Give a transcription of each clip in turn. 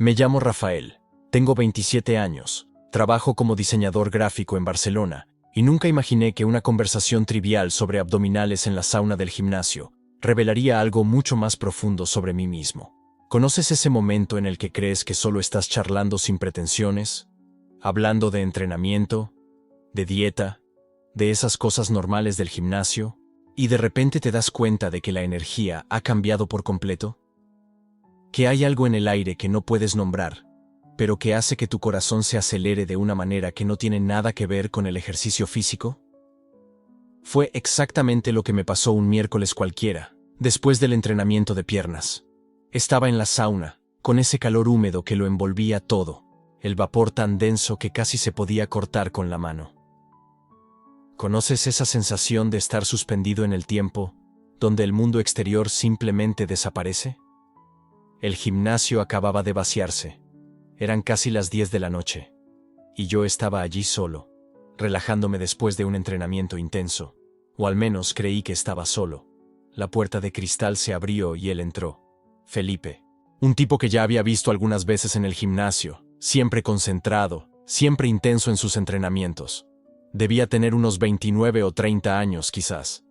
Me llamo Rafael, tengo 27 años, trabajo como diseñador gráfico en Barcelona y nunca imaginé que una conversación trivial sobre abdominales en la sauna del gimnasio revelaría algo mucho más profundo sobre mí mismo. ¿Conoces ese momento en el que crees que solo estás charlando sin pretensiones? Hablando de entrenamiento, de dieta, de esas cosas normales del gimnasio, y de repente te das cuenta de que la energía ha cambiado por completo? Que hay algo en el aire que no puedes nombrar, pero que hace que tu corazón se acelere de una manera que no tiene nada que ver con el ejercicio físico? Fue exactamente lo que me pasó un miércoles cualquiera, después del entrenamiento de piernas. Estaba en la sauna, con ese calor húmedo que lo envolvía todo, el vapor tan denso que casi se podía cortar con la mano. ¿Conoces esa sensación de estar suspendido en el tiempo, donde el mundo exterior simplemente desaparece? El gimnasio acababa de vaciarse. Eran casi las 10 de la noche. Y yo estaba allí solo, relajándome después de un entrenamiento intenso. O al menos creí que estaba solo. La puerta de cristal se abrió y él entró. Felipe. Un tipo que ya había visto algunas veces en el gimnasio, siempre concentrado, siempre intenso en sus entrenamientos. Debía tener unos 29 o 30 años, quizás.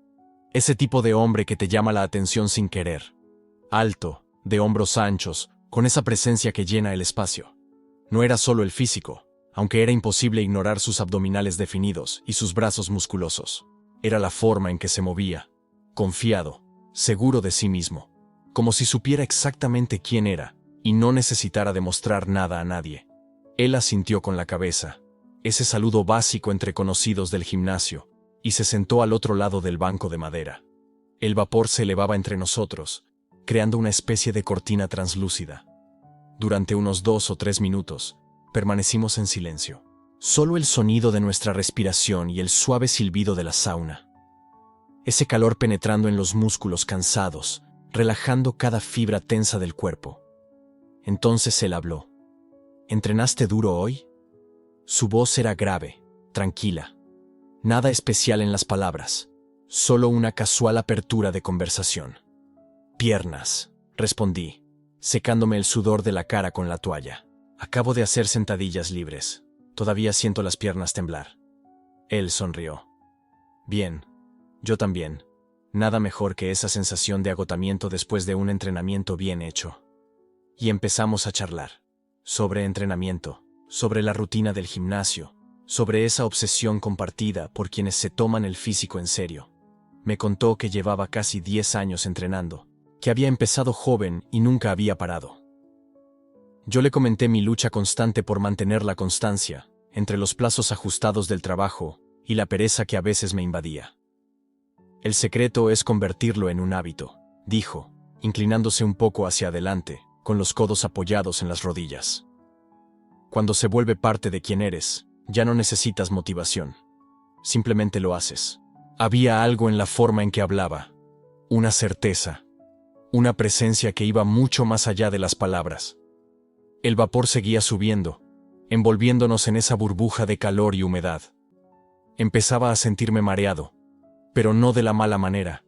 Ese tipo de hombre que te llama la atención sin querer. Alto, de hombros anchos, con esa presencia que llena el espacio. No era solo el físico, aunque era imposible ignorar sus abdominales definidos y sus brazos musculosos. Era la forma en que se movía, confiado, seguro de sí mismo, como si supiera exactamente quién era y no necesitara demostrar nada a nadie. Él asintió con la cabeza, ese saludo básico entre conocidos del gimnasio, y se sentó al otro lado del banco de madera. El vapor se elevaba entre nosotros, creando una especie de cortina translúcida. Durante unos 2 o 3 minutos, permanecimos en silencio. Solo el sonido de nuestra respiración y el suave silbido de la sauna. Ese calor penetrando en los músculos cansados, relajando cada fibra tensa del cuerpo. Entonces él habló. ¿Entrenaste duro hoy? Su voz era grave, tranquila. Nada especial en las palabras, solo una casual apertura de conversación. Piernas, respondí, secándome el sudor de la cara con la toalla. Acabo de hacer sentadillas libres. Todavía siento las piernas temblar. Él sonrió. Bien, yo también. Nada mejor que esa sensación de agotamiento después de un entrenamiento bien hecho. Y empezamos a charlar. Sobre entrenamiento, sobre la rutina del gimnasio, sobre esa obsesión compartida por quienes se toman el físico en serio. Me contó que llevaba casi 10 años entrenando, que había empezado joven y nunca había parado. Yo le comenté mi lucha constante por mantener la constancia, entre los plazos ajustados del trabajo y la pereza que a veces me invadía. El secreto es convertirlo en un hábito, dijo, inclinándose un poco hacia adelante, con los codos apoyados en las rodillas. Cuando se vuelve parte de quien eres, ya no necesitas motivación. Simplemente lo haces. Había algo en la forma en que hablaba, una certeza, una presencia que iba mucho más allá de las palabras. El vapor seguía subiendo, envolviéndonos en esa burbuja de calor y humedad. Empezaba a sentirme mareado, pero no de la mala manera.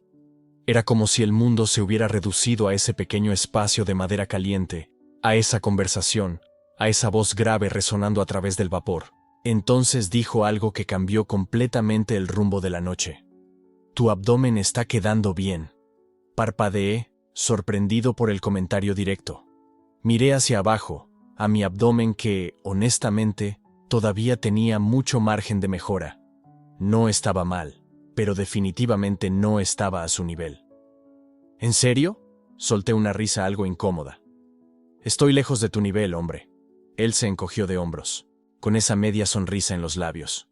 Era como si el mundo se hubiera reducido a ese pequeño espacio de madera caliente, a esa conversación, a esa voz grave resonando a través del vapor. Entonces dijo algo que cambió completamente el rumbo de la noche. Tu abdomen está quedando bien. Parpadeé, sorprendido por el comentario directo. Miré hacia abajo, a mi abdomen que, honestamente, todavía tenía mucho margen de mejora. No estaba mal, pero definitivamente no estaba a su nivel. ¿En serio? Solté una risa algo incómoda. Estoy lejos de tu nivel, hombre. Él se encogió de hombros, con esa media sonrisa en los labios.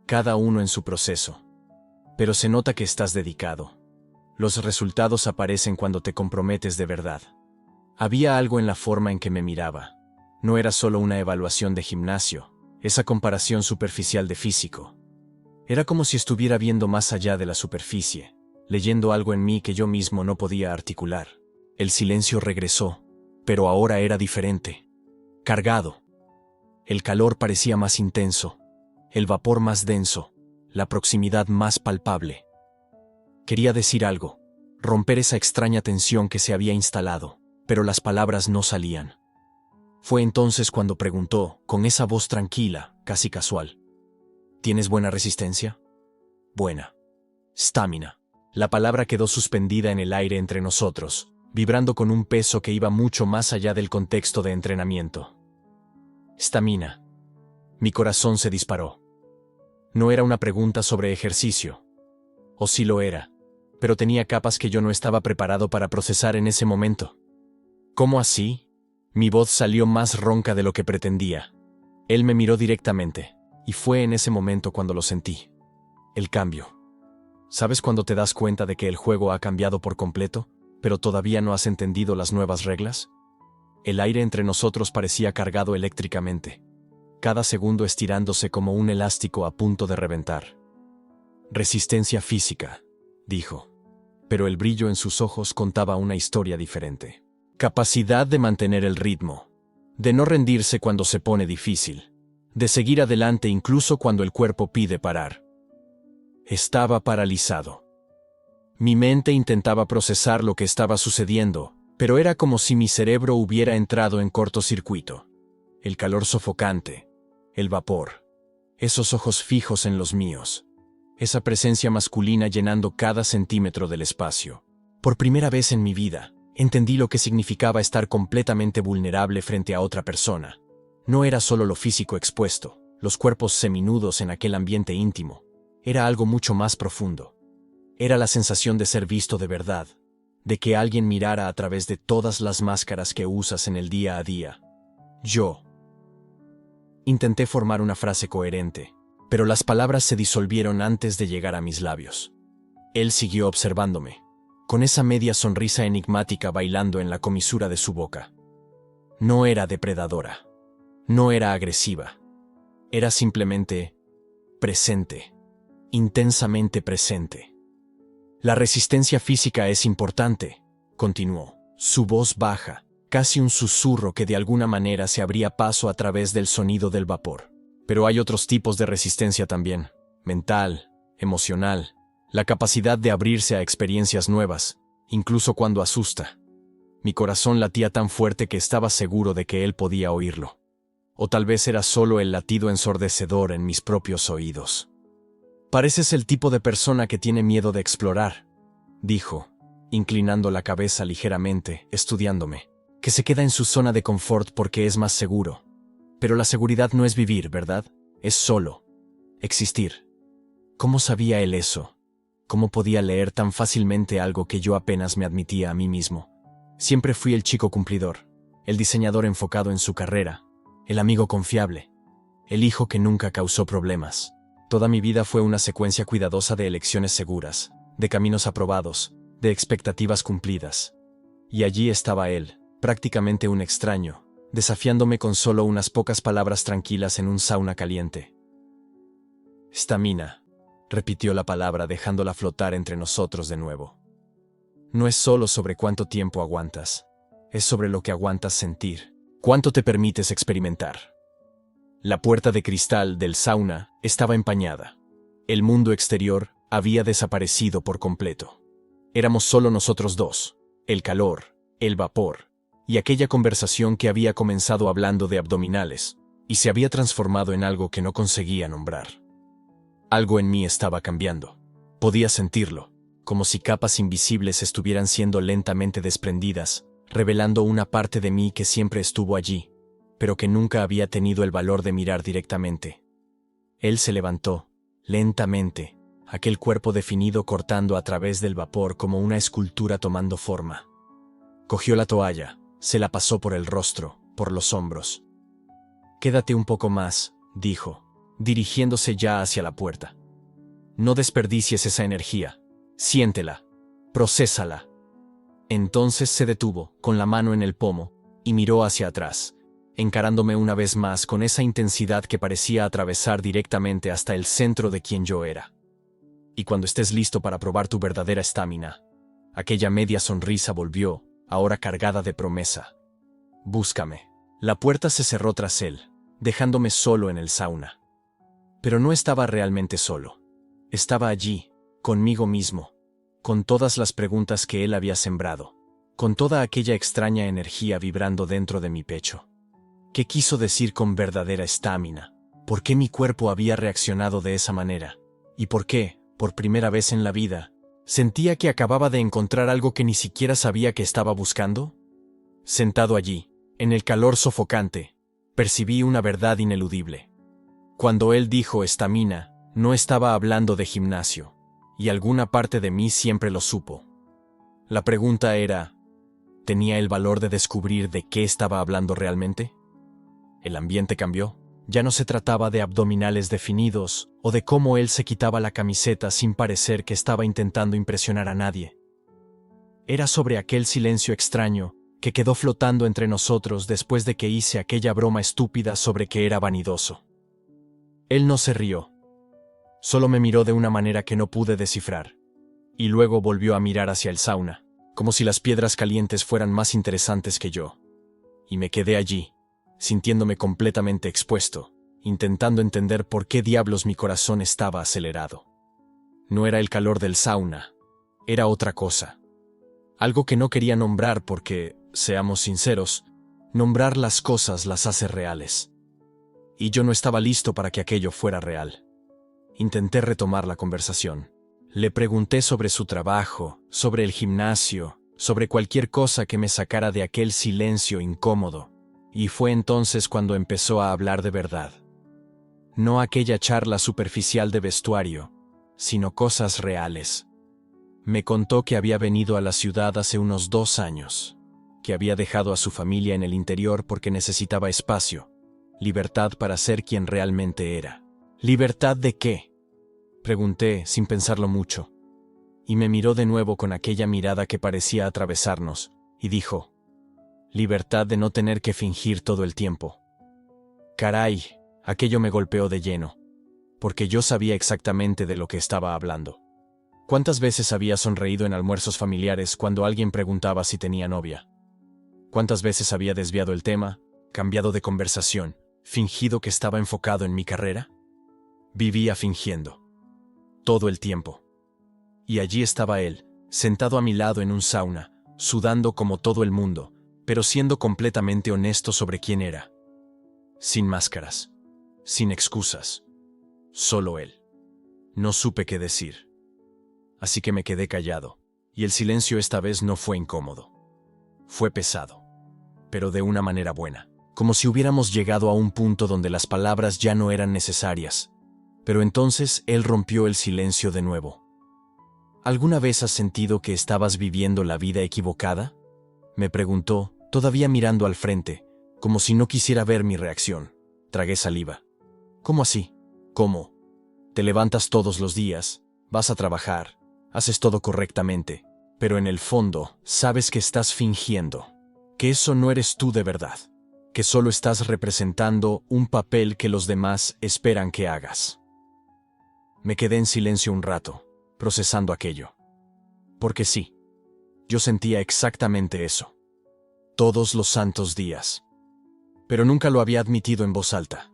Cada uno en su proceso. Pero se nota que estás dedicado. Los resultados aparecen cuando te comprometes de verdad. Había algo en la forma en que me miraba. No era solo una evaluación de gimnasio, esa comparación superficial de físico. Era como si estuviera viendo más allá de la superficie, leyendo algo en mí que yo mismo no podía articular. El silencio regresó, pero ahora era diferente. Cargado. El calor parecía más intenso, el vapor más denso, la proximidad más palpable. Quería decir algo, romper esa extraña tensión que se había instalado, pero las palabras no salían. Fue entonces cuando preguntó, con esa voz tranquila, casi casual: ¿tienes buena resistencia? Buena. Stamina. La palabra quedó suspendida en el aire entre nosotros, vibrando con un peso que iba mucho más allá del contexto de entrenamiento. Stamina. Mi corazón se disparó. No era una pregunta sobre ejercicio. O sí lo era, pero tenía capas que yo no estaba preparado para procesar en ese momento. ¿Cómo así? Mi voz salió más ronca de lo que pretendía. Él me miró directamente, y fue en ese momento cuando lo sentí. El cambio. ¿Sabes cuando te das cuenta de que el juego ha cambiado por completo, pero todavía no has entendido las nuevas reglas? El aire entre nosotros parecía cargado eléctricamente, cada segundo estirándose como un elástico a punto de reventar. Resistencia física, dijo, pero el brillo en sus ojos contaba una historia diferente. Capacidad de mantener el ritmo, de no rendirse cuando se pone difícil, de seguir adelante incluso cuando el cuerpo pide parar. Estaba paralizado. Mi mente intentaba procesar lo que estaba sucediendo, pero era como si mi cerebro hubiera entrado en cortocircuito. El calor sofocante, el vapor, esos ojos fijos en los míos, esa presencia masculina llenando cada centímetro del espacio. Por primera vez en mi vida, entendí lo que significaba estar completamente vulnerable frente a otra persona. No era solo lo físico expuesto, los cuerpos seminudos en aquel ambiente íntimo. Era algo mucho más profundo. Era la sensación de ser visto de verdad, de que alguien mirara a través de todas las máscaras que usas en el día a día. Yo. Intenté formar una frase coherente, pero las palabras se disolvieron antes de llegar a mis labios. Él siguió observándome, con esa media sonrisa enigmática bailando en la comisura de su boca. No era depredadora, no era agresiva, era simplemente presente, intensamente presente. La resistencia física es importante, continuó, su voz baja, casi un susurro que de alguna manera se abría paso a través del sonido del vapor. Pero hay otros tipos de resistencia también, mental, emocional, la capacidad de abrirse a experiencias nuevas, incluso cuando asusta. Mi corazón latía tan fuerte que estaba seguro de que él podía oírlo. O tal vez era solo el latido ensordecedor en mis propios oídos. Pareces el tipo de persona que tiene miedo de explorar, dijo, inclinando la cabeza ligeramente, estudiándome, que se queda en su zona de confort porque es más seguro. Pero la seguridad no es vivir, ¿verdad? Es solo existir. ¿Cómo sabía él eso? ¿Cómo podía leer tan fácilmente algo que yo apenas me admitía a mí mismo? Siempre fui el chico cumplidor, el diseñador enfocado en su carrera, el amigo confiable, el hijo que nunca causó problemas. Toda mi vida fue una secuencia cuidadosa de elecciones seguras, de caminos aprobados, de expectativas cumplidas. Y allí estaba él, prácticamente un extraño, desafiándome con solo unas pocas palabras tranquilas en un sauna caliente. Stamina, repitió la palabra dejándola flotar entre nosotros de nuevo. No es solo sobre cuánto tiempo aguantas, es sobre lo que aguantas sentir, cuánto te permites experimentar. La puerta de cristal del sauna estaba empañada. El mundo exterior había desaparecido por completo. Éramos solo nosotros dos, el calor, el vapor, y aquella conversación que había comenzado hablando de abdominales, y se había transformado en algo que no conseguía nombrar. Algo en mí estaba cambiando. Podía sentirlo, como si capas invisibles estuvieran siendo lentamente desprendidas, revelando una parte de mí que siempre estuvo allí, pero que nunca había tenido el valor de mirar directamente. Él se levantó, lentamente, aquel cuerpo definido cortando a través del vapor como una escultura tomando forma. Cogió la toalla, se la pasó por el rostro, por los hombros. «Quédate un poco más», dijo, dirigiéndose ya hacia la puerta. «No desperdicies esa energía. Siéntela. Procésala». Entonces se detuvo, con la mano en el pomo, y miró hacia atrás, encarándome una vez más con esa intensidad que parecía atravesar directamente hasta el centro de quien yo era. «Y cuando estés listo para probar tu verdadera estamina», aquella media sonrisa volvió, ahora cargada de promesa. «Búscame». La puerta se cerró tras él, dejándome solo en el sauna. Pero no estaba realmente solo. Estaba allí, conmigo mismo, con todas las preguntas que él había sembrado, con toda aquella extraña energía vibrando dentro de mi pecho. ¿Qué quiso decir con verdadera estamina? ¿Por qué mi cuerpo había reaccionado de esa manera? ¿Y por qué, por primera vez en la vida, sentía que acababa de encontrar algo que ni siquiera sabía que estaba buscando? Sentado allí, en el calor sofocante, percibí una verdad ineludible. Cuando él dijo estamina, no estaba hablando de gimnasio, y alguna parte de mí siempre lo supo. La pregunta era, ¿tenía el valor de descubrir de qué estaba hablando realmente? El ambiente cambió. Ya no se trataba de abdominales definidos o de cómo él se quitaba la camiseta sin parecer que estaba intentando impresionar a nadie. Era sobre aquel silencio extraño que quedó flotando entre nosotros después de que hice aquella broma estúpida sobre que era vanidoso. Él no se rió. Solo me miró de una manera que no pude descifrar. Y luego volvió a mirar hacia el sauna, como si las piedras calientes fueran más interesantes que yo. Y me quedé allí, sintiéndome completamente expuesto, intentando entender por qué diablos mi corazón estaba acelerado. No era el calor del sauna, era otra cosa. Algo que no quería nombrar porque, seamos sinceros, nombrar las cosas las hace reales. Y yo no estaba listo para que aquello fuera real. Intenté retomar la conversación. Le pregunté sobre su trabajo, sobre el gimnasio, sobre cualquier cosa que me sacara de aquel silencio incómodo. Y fue entonces cuando empezó a hablar de verdad. No aquella charla superficial de vestuario, sino cosas reales. Me contó que había venido a la ciudad hace unos 2 años, que había dejado a su familia en el interior porque necesitaba espacio, libertad para ser quien realmente era. ¿Libertad de qué?, pregunté sin pensarlo mucho. Y me miró de nuevo con aquella mirada que parecía atravesarnos, y dijo, libertad de no tener que fingir todo el tiempo. Caray, aquello me golpeó de lleno, porque yo sabía exactamente de lo que estaba hablando. ¿Cuántas veces había sonreído en almuerzos familiares cuando alguien preguntaba si tenía novia? ¿Cuántas veces había desviado el tema, cambiado de conversación, fingido que estaba enfocado en mi carrera? Vivía fingiendo. Todo el tiempo. Y allí estaba él, sentado a mi lado en un sauna, sudando como todo el mundo, pero siendo completamente honesto sobre quién era. Sin máscaras. Sin excusas. Solo él. No supe qué decir. Así que me quedé callado, y el silencio esta vez no fue incómodo. Fue pesado. Pero de una manera buena. Como si hubiéramos llegado a un punto donde las palabras ya no eran necesarias. Pero entonces él rompió el silencio de nuevo. ¿Alguna vez has sentido que estabas viviendo la vida equivocada?, me preguntó, todavía mirando al frente, como si no quisiera ver mi reacción. Tragué saliva. ¿Cómo así? ¿Cómo? Te levantas todos los días, vas a trabajar, haces todo correctamente, pero en el fondo sabes que estás fingiendo, que eso no eres tú de verdad, que solo estás representando un papel que los demás esperan que hagas. Me quedé en silencio un rato, procesando aquello. Porque sí, yo sentía exactamente eso. Todos los santos días. Pero nunca lo había admitido en voz alta,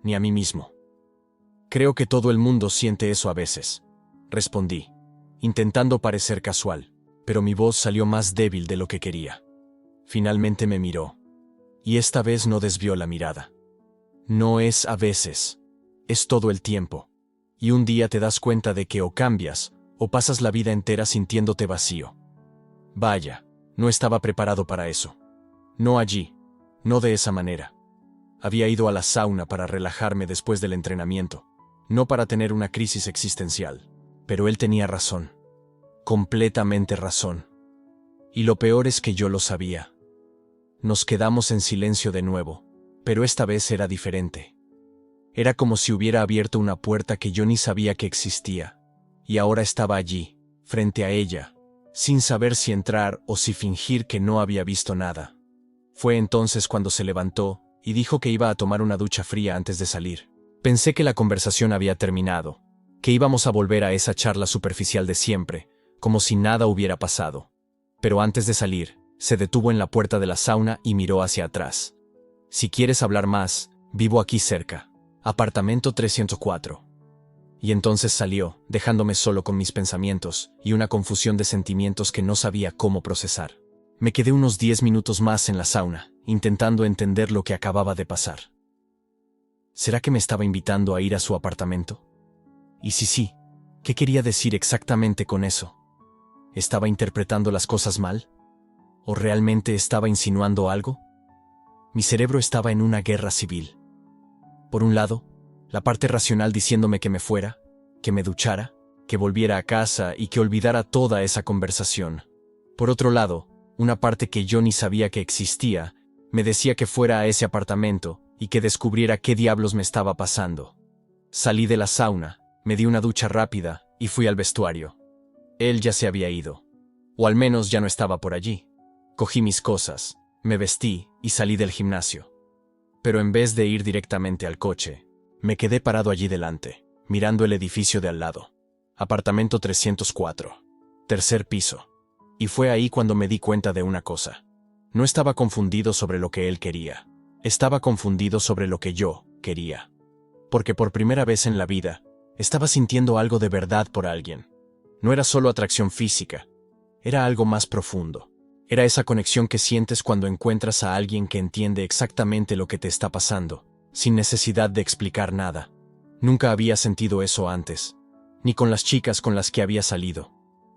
ni a mí mismo. Creo que todo el mundo siente eso a veces, respondí, intentando parecer casual, pero mi voz salió más débil de lo que quería. Finalmente me miró, y esta vez no desvió la mirada. No es a veces, es todo el tiempo, y un día te das cuenta de que o cambias, o pasas la vida entera sintiéndote vacío. Vaya, no estaba preparado para eso. No allí, no de esa manera. Había ido a la sauna para relajarme después del entrenamiento, no para tener una crisis existencial. Pero él tenía razón. Completamente razón. Y lo peor es que yo lo sabía. Nos quedamos en silencio de nuevo, pero esta vez era diferente. Era como si hubiera abierto una puerta que yo ni sabía que existía, y ahora estaba allí, frente a ella, sin saber si entrar o si fingir que no había visto nada. Fue entonces cuando se levantó y dijo que iba a tomar una ducha fría antes de salir. Pensé que la conversación había terminado, que íbamos a volver a esa charla superficial de siempre, como si nada hubiera pasado. Pero antes de salir, se detuvo en la puerta de la sauna y miró hacia atrás. Si quieres hablar más, vivo aquí cerca. Apartamento 304. Y entonces salió, dejándome solo con mis pensamientos y una confusión de sentimientos que no sabía cómo procesar. Me quedé unos 10 minutos más en la sauna, intentando entender lo que acababa de pasar. ¿Será que me estaba invitando a ir a su apartamento? Y si sí, ¿qué quería decir exactamente con eso? ¿Estaba interpretando las cosas mal? ¿O realmente estaba insinuando algo? Mi cerebro estaba en una guerra civil. Por un lado, la parte racional diciéndome que me fuera, que me duchara, que volviera a casa y que olvidara toda esa conversación. Por otro lado, una parte que yo ni sabía que existía, me decía que fuera a ese apartamento y que descubriera qué diablos me estaba pasando. Salí de la sauna, me di una ducha rápida y fui al vestuario. Él ya se había ido. O al menos ya no estaba por allí. Cogí mis cosas, me vestí y salí del gimnasio. Pero en vez de ir directamente al coche, me quedé parado allí delante, mirando el edificio de al lado. Apartamento 304. Tercer piso. Y fue ahí cuando me di cuenta de una cosa. No estaba confundido sobre lo que él quería. Estaba confundido sobre lo que yo quería. Porque por primera vez en la vida, estaba sintiendo algo de verdad por alguien. No era solo atracción física, era algo más profundo. Era esa conexión que sientes cuando encuentras a alguien que entiende exactamente lo que te está pasando, sin necesidad de explicar nada. Nunca había sentido eso antes, ni con las chicas con las que había salido,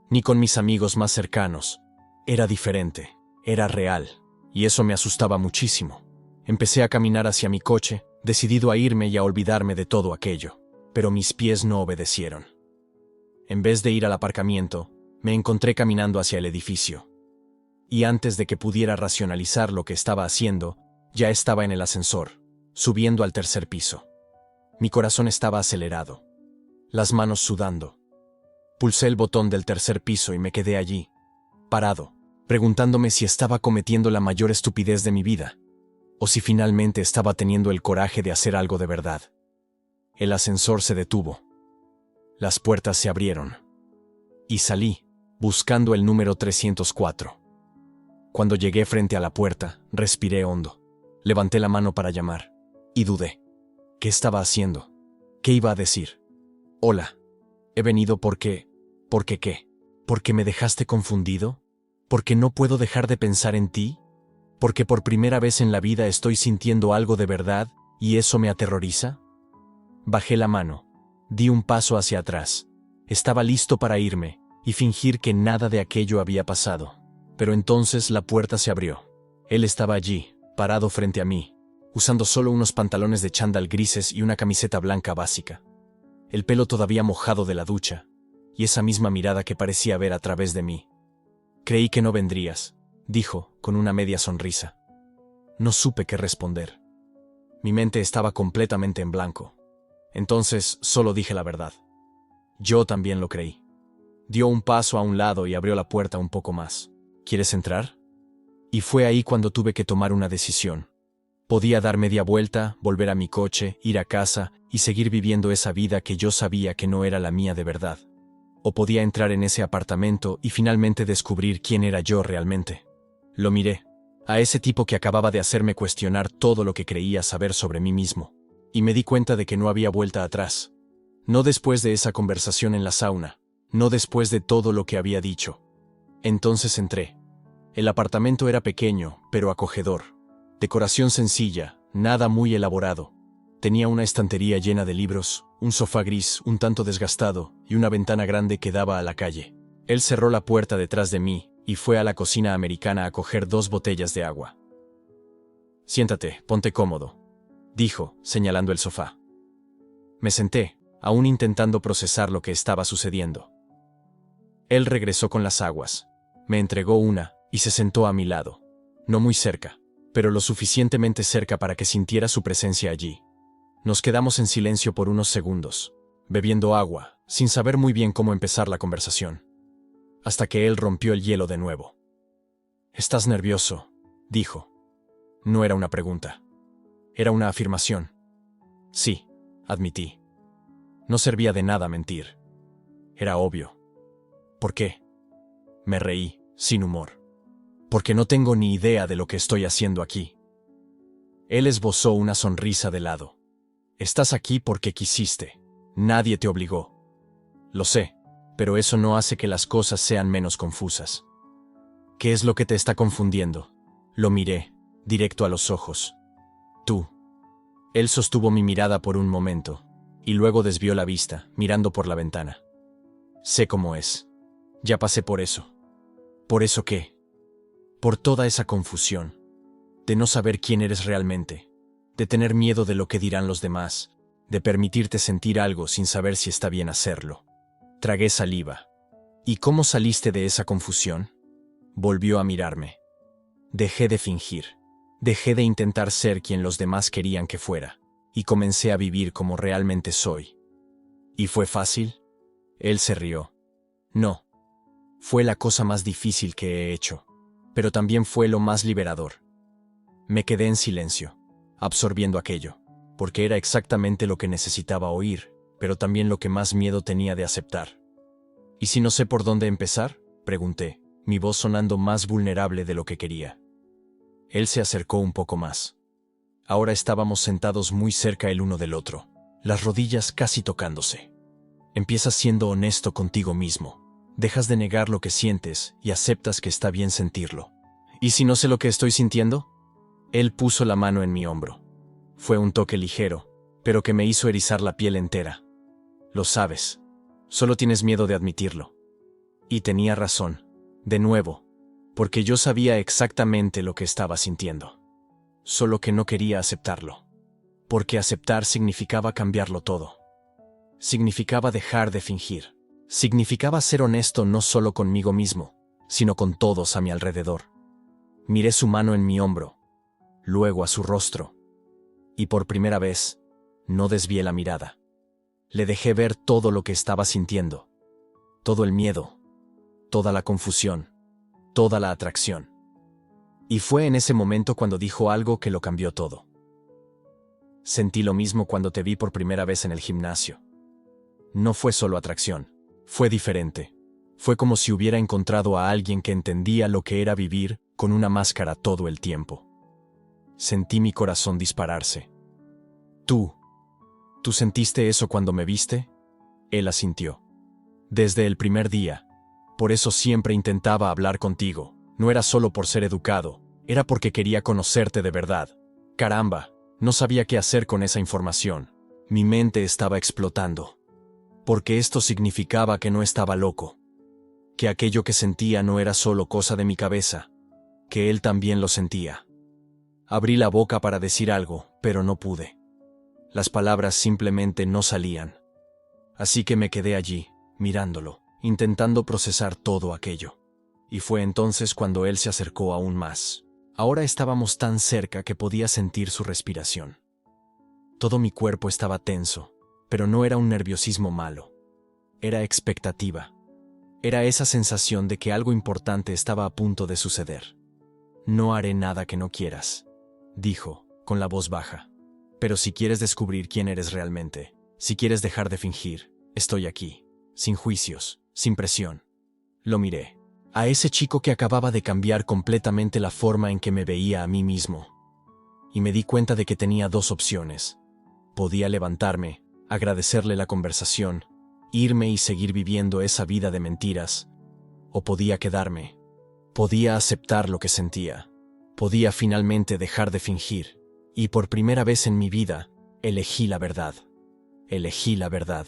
ni con mis amigos más cercanos. Era diferente, era real, y eso me asustaba muchísimo. Empecé a caminar hacia mi coche, decidido a irme y a olvidarme de todo aquello, pero mis pies no obedecieron. En vez de ir al aparcamiento, me encontré caminando hacia el edificio. Y antes de que pudiera racionalizar lo que estaba haciendo, ya estaba en el ascensor, subiendo al tercer piso. Mi corazón estaba acelerado, las manos sudando. Pulsé el botón del tercer piso y me quedé allí, parado, preguntándome si estaba cometiendo la mayor estupidez de mi vida, o si finalmente estaba teniendo el coraje de hacer algo de verdad. El ascensor se detuvo. Las puertas se abrieron. Y salí, buscando el número 304. Cuando llegué frente a la puerta, respiré hondo. Levanté la mano para llamar. Y dudé. ¿Qué estaba haciendo? ¿Qué iba a decir? Hola. He venido porque... ¿Por qué qué? ¿Porque me dejaste confundido? ¿Porque no puedo dejar de pensar en ti? ¿Porque por primera vez en la vida estoy sintiendo algo de verdad y eso me aterroriza? Bajé la mano. Di un paso hacia atrás. Estaba listo para irme y fingir que nada de aquello había pasado. Pero entonces la puerta se abrió. Él estaba allí, parado frente a mí, usando solo unos pantalones de chándal grises y una camiseta blanca básica. El pelo todavía mojado de la ducha, y esa misma mirada que parecía ver a través de mí. Creí que no vendrías, dijo, con una media sonrisa. No supe qué responder. Mi mente estaba completamente en blanco. Entonces solo dije la verdad. Yo también lo creí. Dio un paso a un lado y abrió la puerta un poco más. ¿Quieres entrar? Y fue ahí cuando tuve que tomar una decisión. Podía dar media vuelta, volver a mi coche, ir a casa y seguir viviendo esa vida que yo sabía que no era la mía de verdad. O podía entrar en ese apartamento y finalmente descubrir quién era yo realmente. Lo miré, a ese tipo que acababa de hacerme cuestionar todo lo que creía saber sobre mí mismo, y me di cuenta de que no había vuelta atrás. No después de esa conversación en la sauna, no después de todo lo que había dicho. Entonces entré. El apartamento era pequeño, pero acogedor. Decoración sencilla, nada muy elaborado. Tenía una estantería llena de libros, un sofá gris un tanto desgastado y una ventana grande que daba a la calle. Él cerró la puerta detrás de mí y fue a la cocina americana a coger 2 botellas de agua. Siéntate, ponte cómodo, dijo, señalando el sofá. Me senté, aún intentando procesar lo que estaba sucediendo. Él regresó con las aguas. Me entregó una y se sentó a mi lado. No muy cerca, pero lo suficientemente cerca para que sintiera su presencia allí. Nos quedamos en silencio por unos segundos, bebiendo agua, sin saber muy bien cómo empezar la conversación. Hasta que él rompió el hielo de nuevo. «¿Estás nervioso?», dijo. No era una pregunta. Era una afirmación. Sí, admití. No servía de nada mentir. Era obvio. ¿Por qué? Me reí, sin humor. Porque no tengo ni idea de lo que estoy haciendo aquí. Él esbozó una sonrisa de lado. Estás aquí porque quisiste. Nadie te obligó. Lo sé, pero eso no hace que las cosas sean menos confusas. ¿Qué es lo que te está confundiendo? Lo miré, directo a los ojos. Tú. Él sostuvo mi mirada por un momento, y luego desvió la vista, mirando por la ventana. Sé cómo es. Ya pasé por eso. ¿Por eso qué? Por toda esa confusión. De no saber quién eres realmente. De tener miedo de lo que dirán los demás. De permitirte sentir algo sin saber si está bien hacerlo. Tragué saliva. ¿Y cómo saliste de esa confusión? Volvió a mirarme. Dejé de fingir. Dejé de intentar ser quien los demás querían que fuera. Y comencé a vivir como realmente soy. ¿Y fue fácil? Él se rió. No. Fue la cosa más difícil que he hecho. Pero también fue lo más liberador. Me quedé en silencio, absorbiendo aquello, porque era exactamente lo que necesitaba oír, pero también lo que más miedo tenía de aceptar. ¿Y si no sé por dónde empezar?, pregunté, mi voz sonando más vulnerable de lo que quería. Él se acercó un poco más. Ahora estábamos sentados muy cerca el uno del otro, las rodillas casi tocándose. Empiezas siendo honesto contigo mismo. Dejas de negar lo que sientes y aceptas que está bien sentirlo. ¿Y si no sé lo que estoy sintiendo? Él puso la mano en mi hombro. Fue un toque ligero, pero que me hizo erizar la piel entera. Lo sabes. Solo tienes miedo de admitirlo. Y tenía razón, de nuevo, porque yo sabía exactamente lo que estaba sintiendo. Solo que no quería aceptarlo. Porque aceptar significaba cambiarlo todo. Significaba dejar de fingir. Significaba ser honesto no solo conmigo mismo, sino con todos a mi alrededor. Miré su mano en mi hombro, luego a su rostro, y por primera vez, no desvié la mirada. Le dejé ver todo lo que estaba sintiendo, todo el miedo, toda la confusión, toda la atracción. Y fue en ese momento cuando dijo algo que lo cambió todo. Sentí lo mismo cuando te vi por primera vez en el gimnasio. No fue solo atracción. Fue diferente. Fue como si hubiera encontrado a alguien que entendía lo que era vivir con una máscara todo el tiempo. Sentí mi corazón dispararse. ¿Tú sentiste eso cuando me viste? Él asintió. Desde el primer día. Por eso siempre intentaba hablar contigo. No era solo por ser educado, era porque quería conocerte de verdad. Caramba, no sabía qué hacer con esa información. Mi mente estaba explotando. Porque esto significaba que no estaba loco, que aquello que sentía no era solo cosa de mi cabeza, que él también lo sentía. Abrí la boca para decir algo, pero no pude. Las palabras simplemente no salían. Así que me quedé allí, mirándolo, intentando procesar todo aquello. Y fue entonces cuando él se acercó aún más. Ahora estábamos tan cerca que podía sentir su respiración. Todo mi cuerpo estaba tenso. Pero no era un nerviosismo malo. Era expectativa. Era esa sensación de que algo importante estaba a punto de suceder. No haré nada que no quieras, dijo, con la voz baja. Pero si quieres descubrir quién eres realmente, si quieres dejar de fingir, estoy aquí, sin juicios, sin presión. Lo miré. A ese chico que acababa de cambiar completamente la forma en que me veía a mí mismo. Y me di cuenta de que tenía dos opciones. Podía levantarme, agradecerle la conversación, irme y seguir viviendo esa vida de mentiras, o podía quedarme, podía aceptar lo que sentía, podía finalmente dejar de fingir, y por primera vez en mi vida, elegí la verdad. Elegí la verdad.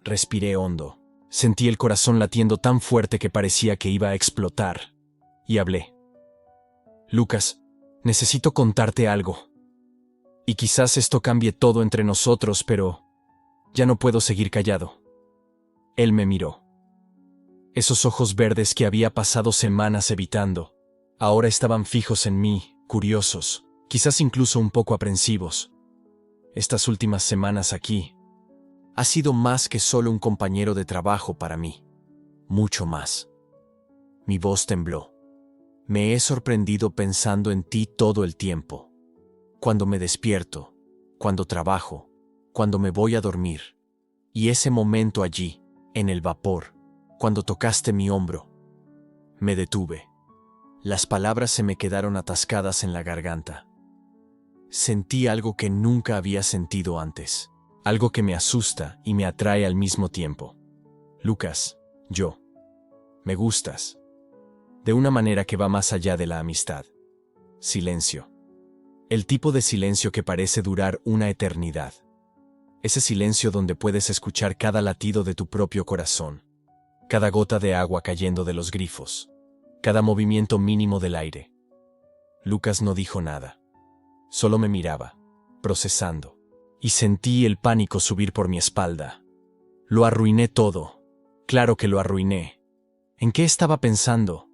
Respiré hondo, sentí el corazón latiendo tan fuerte que parecía que iba a explotar, y hablé. Lucas, necesito contarte algo. Y quizás esto cambie todo entre nosotros, pero ya no puedo seguir callado. Él me miró. Esos ojos verdes que había pasado semanas evitando, ahora estaban fijos en mí, curiosos, quizás incluso un poco aprensivos. Estas últimas semanas aquí, ha sido más que solo un compañero de trabajo para mí. Mucho más. Mi voz tembló. Me he sorprendido pensando en ti todo el tiempo. Cuando me despierto, cuando trabajo, cuando me voy a dormir. Y ese momento allí, en el vapor, cuando tocaste mi hombro. Me detuve. Las palabras se me quedaron atascadas en la garganta. Sentí algo que nunca había sentido antes. Algo que me asusta y me atrae al mismo tiempo. Lucas, me gustas. De una manera que va más allá de la amistad. Silencio. El tipo de silencio que parece durar una eternidad. Ese silencio donde puedes escuchar cada latido de tu propio corazón, cada gota de agua cayendo de los grifos, cada movimiento mínimo del aire. Lucas no dijo nada. Solo me miraba, procesando, y sentí el pánico subir por mi espalda. Lo arruiné todo. Claro que lo arruiné. ¿En qué estaba pensando?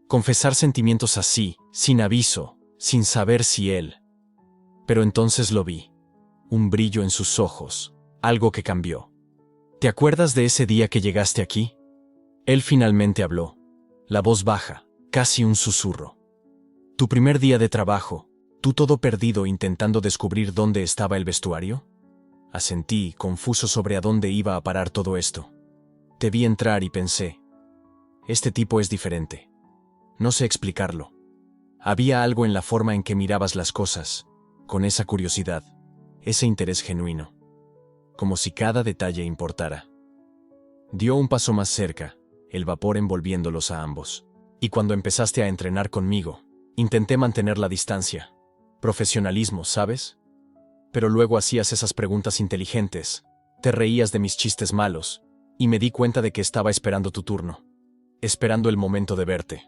Confesar sentimientos así, sin aviso, sin saber si él. Pero entonces lo vi. Un brillo en sus ojos, algo que cambió. ¿Te acuerdas de ese día que llegaste aquí? Él finalmente habló, la voz baja, casi un susurro. Tu primer día de trabajo, tú todo perdido intentando descubrir dónde estaba el vestuario. Asentí, confuso sobre a dónde iba a parar todo esto. Te vi entrar y pensé, este tipo es diferente. No sé explicarlo. Había algo en la forma en que mirabas las cosas, con esa curiosidad, ese interés genuino, como si cada detalle importara. Dio un paso más cerca, el vapor envolviéndolos a ambos. Y cuando empezaste a entrenar conmigo, intenté mantener la distancia. Profesionalismo, ¿sabes? Pero luego hacías esas preguntas inteligentes, te reías de mis chistes malos, y me di cuenta de que estaba esperando tu turno, esperando el momento de verte.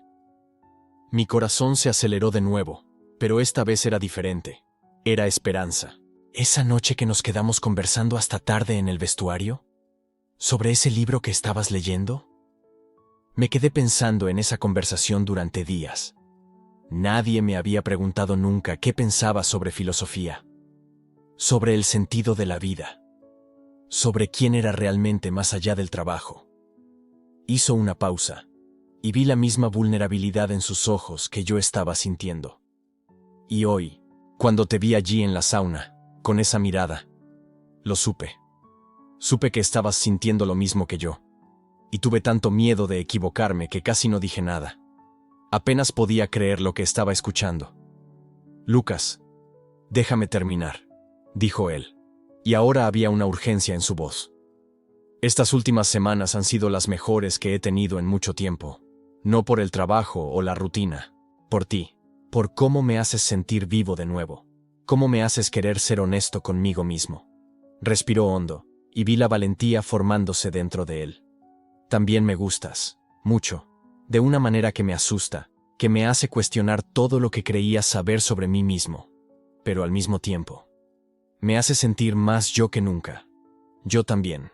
Mi corazón se aceleró de nuevo, pero esta vez era diferente. Era esperanza. ¿Esa noche que nos quedamos conversando hasta tarde en el vestuario? ¿Sobre ese libro que estabas leyendo? Me quedé pensando en esa conversación durante días. Nadie me había preguntado nunca qué pensaba sobre filosofía, sobre el sentido de la vida, sobre quién era realmente más allá del trabajo. Hizo una pausa, y vi la misma vulnerabilidad en sus ojos que yo estaba sintiendo. Y hoy, cuando te vi allí en la sauna, con esa mirada, lo supe. Supe que estabas sintiendo lo mismo que yo. Y tuve tanto miedo de equivocarme que casi no dije nada. Apenas podía creer lo que estaba escuchando. Lucas, déjame terminar, dijo él. Y ahora había una urgencia en su voz. Estas últimas semanas han sido las mejores que he tenido en mucho tiempo. No por el trabajo o la rutina, por ti, por cómo me haces sentir vivo de nuevo, cómo me haces querer ser honesto conmigo mismo. Respiró hondo, y vi la valentía formándose dentro de él. También me gustas, mucho, de una manera que me asusta, que me hace cuestionar todo lo que creía saber sobre mí mismo. Pero al mismo tiempo, me hace sentir más yo que nunca. Yo también.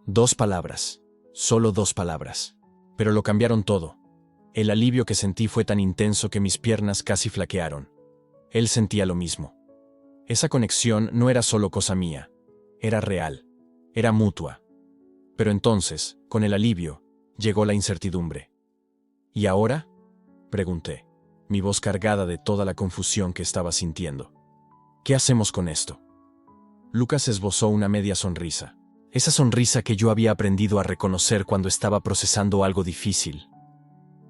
2 palabras, solo 2 palabras, pero lo cambiaron todo. El alivio que sentí fue tan intenso que mis piernas casi flaquearon. Él sentía lo mismo. Esa conexión no era solo cosa mía, era real, era mutua. Pero entonces, con el alivio, llegó la incertidumbre. ¿Y ahora?, pregunté, mi voz cargada de toda la confusión que estaba sintiendo. ¿Qué hacemos con esto? Lucas esbozó una media sonrisa, esa sonrisa que yo había aprendido a reconocer cuando estaba procesando algo difícil.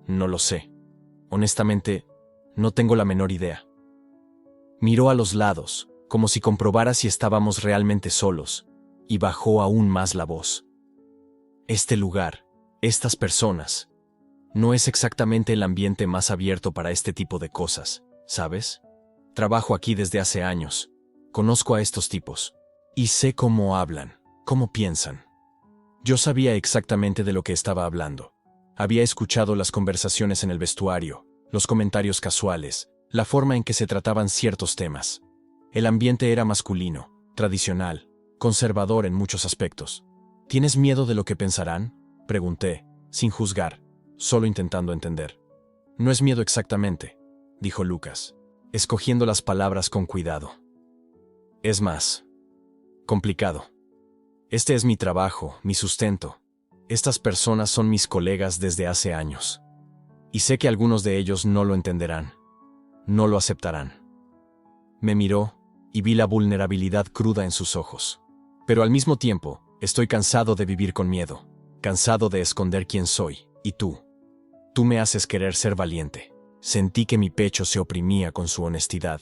No lo sé. Honestamente, no tengo la menor idea. Miró a los lados, como si comprobara si estábamos realmente solos, y bajó aún más la voz. Este lugar, estas personas, no es exactamente el ambiente más abierto para este tipo de cosas, ¿sabes? Trabajo aquí desde hace años, conozco a estos tipos, y sé cómo hablan, cómo piensan. Yo sabía exactamente de lo que estaba hablando. Había escuchado las conversaciones en el vestuario, los comentarios casuales, la forma en que se trataban ciertos temas. El ambiente era masculino, tradicional, conservador en muchos aspectos. ¿Tienes miedo de lo que pensarán?, pregunté, sin juzgar, solo intentando entender. No es miedo exactamente, dijo Lucas, escogiendo las palabras con cuidado. Es más complicado. Este es mi trabajo, mi sustento. Estas personas son mis colegas desde hace años. Y sé que algunos de ellos no lo entenderán, no lo aceptarán. Me miró y vi la vulnerabilidad cruda en sus ojos. Pero al mismo tiempo, estoy cansado de vivir con miedo, cansado de esconder quién soy, y tú me haces querer ser valiente. Sentí que mi pecho se oprimía con su honestidad.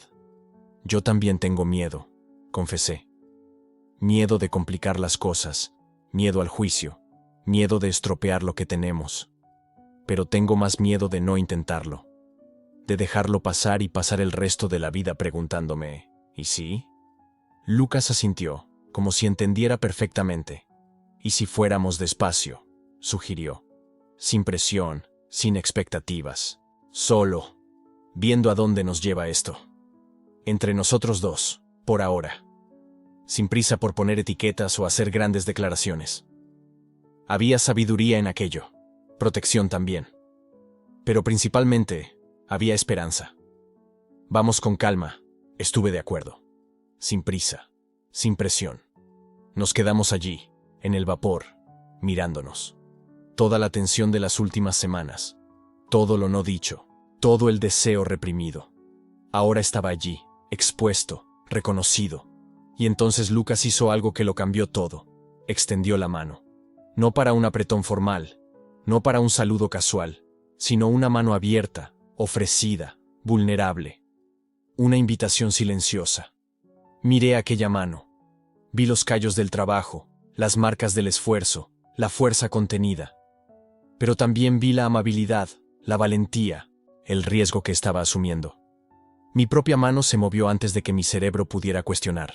Yo también tengo miedo, confesé. Miedo de complicar las cosas, miedo al juicio, miedo de estropear lo que tenemos. Pero tengo más miedo de no intentarlo. de dejarlo pasar y pasar el resto de la vida preguntándome, ¿y sí? Lucas asintió, como si entendiera perfectamente. ¿Y si fuéramos despacio?, sugirió. Sin presión, sin expectativas, solo, viendo a dónde nos lleva esto. Entre nosotros dos, por ahora. Sin prisa por poner etiquetas o hacer grandes declaraciones. Había sabiduría en aquello, protección también. Pero principalmente, había esperanza. Vamos con calma, estuve de acuerdo. Sin prisa, sin presión. Nos quedamos allí, en el vapor, mirándonos. Toda la tensión de las últimas semanas, todo lo no dicho, todo el deseo reprimido. Ahora estaba allí, expuesto, reconocido. Y entonces Lucas hizo algo que lo cambió todo. Extendió la mano. No para un apretón formal, no para un saludo casual, sino una mano abierta, ofrecida, vulnerable. Una invitación silenciosa. Miré aquella mano. Vi los callos del trabajo, las marcas del esfuerzo, la fuerza contenida. Pero también vi la amabilidad, la valentía, el riesgo que estaba asumiendo. Mi propia mano se movió antes de que mi cerebro pudiera cuestionar.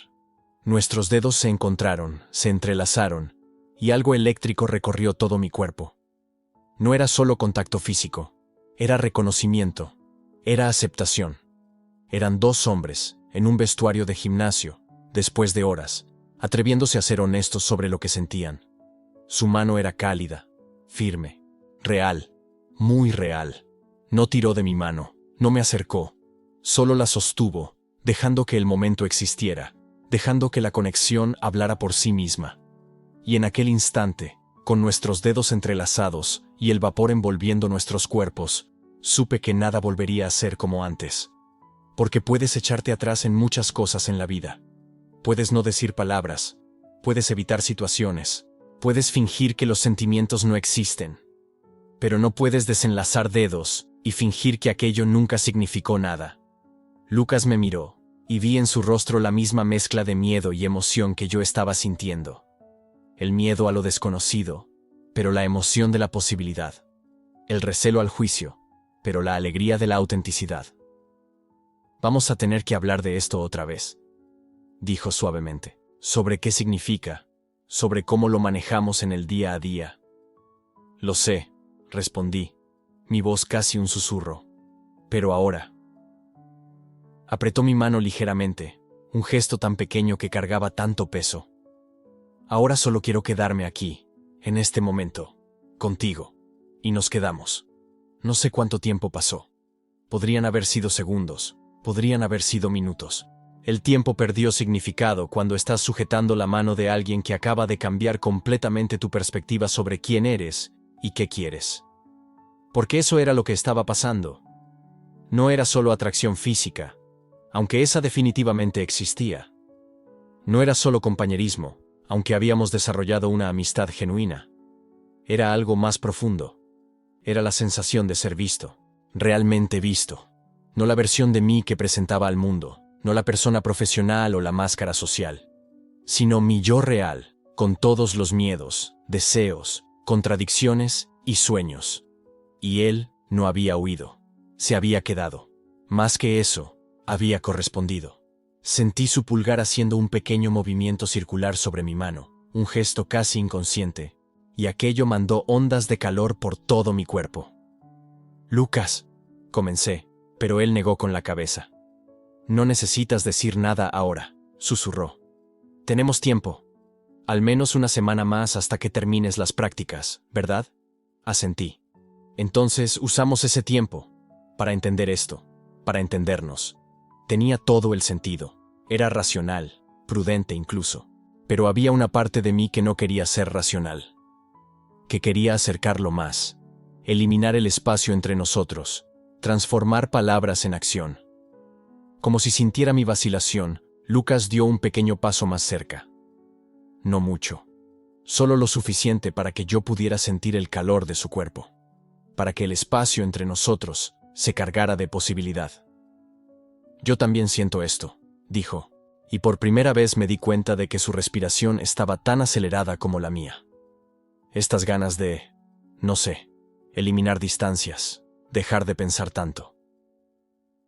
Nuestros dedos se encontraron, se entrelazaron, y algo eléctrico recorrió todo mi cuerpo. No era solo contacto físico, era reconocimiento, era aceptación. Eran dos hombres, en un vestuario de gimnasio, después de horas, atreviéndose a ser honestos sobre lo que sentían. Su mano era cálida, firme, real, muy real. No tiró de mi mano, no me acercó, solo la sostuvo, dejando que el momento existiera, dejando que la conexión hablara por sí misma. Y en aquel instante, con nuestros dedos entrelazados y el vapor envolviendo nuestros cuerpos, supe que nada volvería a ser como antes. Porque puedes echarte atrás en muchas cosas en la vida. Puedes no decir palabras, puedes evitar situaciones, puedes fingir que los sentimientos no existen. Pero no puedes desenlazar dedos y fingir que aquello nunca significó nada. Lucas me miró, y vi en su rostro la misma mezcla de miedo y emoción que yo estaba sintiendo. El miedo a lo desconocido, pero la emoción de la posibilidad. El recelo al juicio, pero la alegría de la autenticidad. Vamos a tener que hablar de esto otra vez, dijo suavemente. Sobre qué significa, sobre cómo lo manejamos en el día a día. Lo sé, respondí, mi voz casi un susurro. Pero ahora. Apretó mi mano ligeramente, un gesto tan pequeño que cargaba tanto peso. Ahora solo quiero quedarme aquí, en este momento, contigo. Y nos quedamos. No sé cuánto tiempo pasó. Podrían haber sido segundos, podrían haber sido minutos. El tiempo perdió significado cuando estás sujetando la mano de alguien que acaba de cambiar completamente tu perspectiva sobre quién eres y qué quieres. Porque eso era lo que estaba pasando. No era solo atracción física, aunque esa definitivamente existía. No era solo compañerismo, aunque habíamos desarrollado una amistad genuina. Era algo más profundo. Era la sensación de ser visto, realmente visto. No la versión de mí que presentaba al mundo, no la persona profesional o la máscara social, sino mi yo real, con todos los miedos, deseos, contradicciones y sueños. Y él no había huido, se había quedado. Más que eso, había correspondido. Sentí su pulgar haciendo un pequeño movimiento circular sobre mi mano, un gesto casi inconsciente, y aquello mandó ondas de calor por todo mi cuerpo. Lucas, comencé, pero él negó con la cabeza. No necesitas decir nada ahora, susurró. Tenemos tiempo. Al menos una semana más hasta que termines las prácticas, ¿verdad? Asentí. Entonces usamos ese tiempo para entender esto, para entendernos. Tenía todo el sentido. Era racional, prudente incluso. Pero había una parte de mí que no quería ser racional. Que quería acercarlo más, eliminar el espacio entre nosotros, transformar palabras en acción. Como si sintiera mi vacilación, Lucas dio un pequeño paso más cerca. No mucho. Solo lo suficiente para que yo pudiera sentir el calor de su cuerpo. Para que el espacio entre nosotros se cargara de posibilidad. Yo también siento esto, dijo, y por primera vez me di cuenta de que su respiración estaba tan acelerada como la mía. Estas ganas de, no sé, eliminar distancias, dejar de pensar tanto.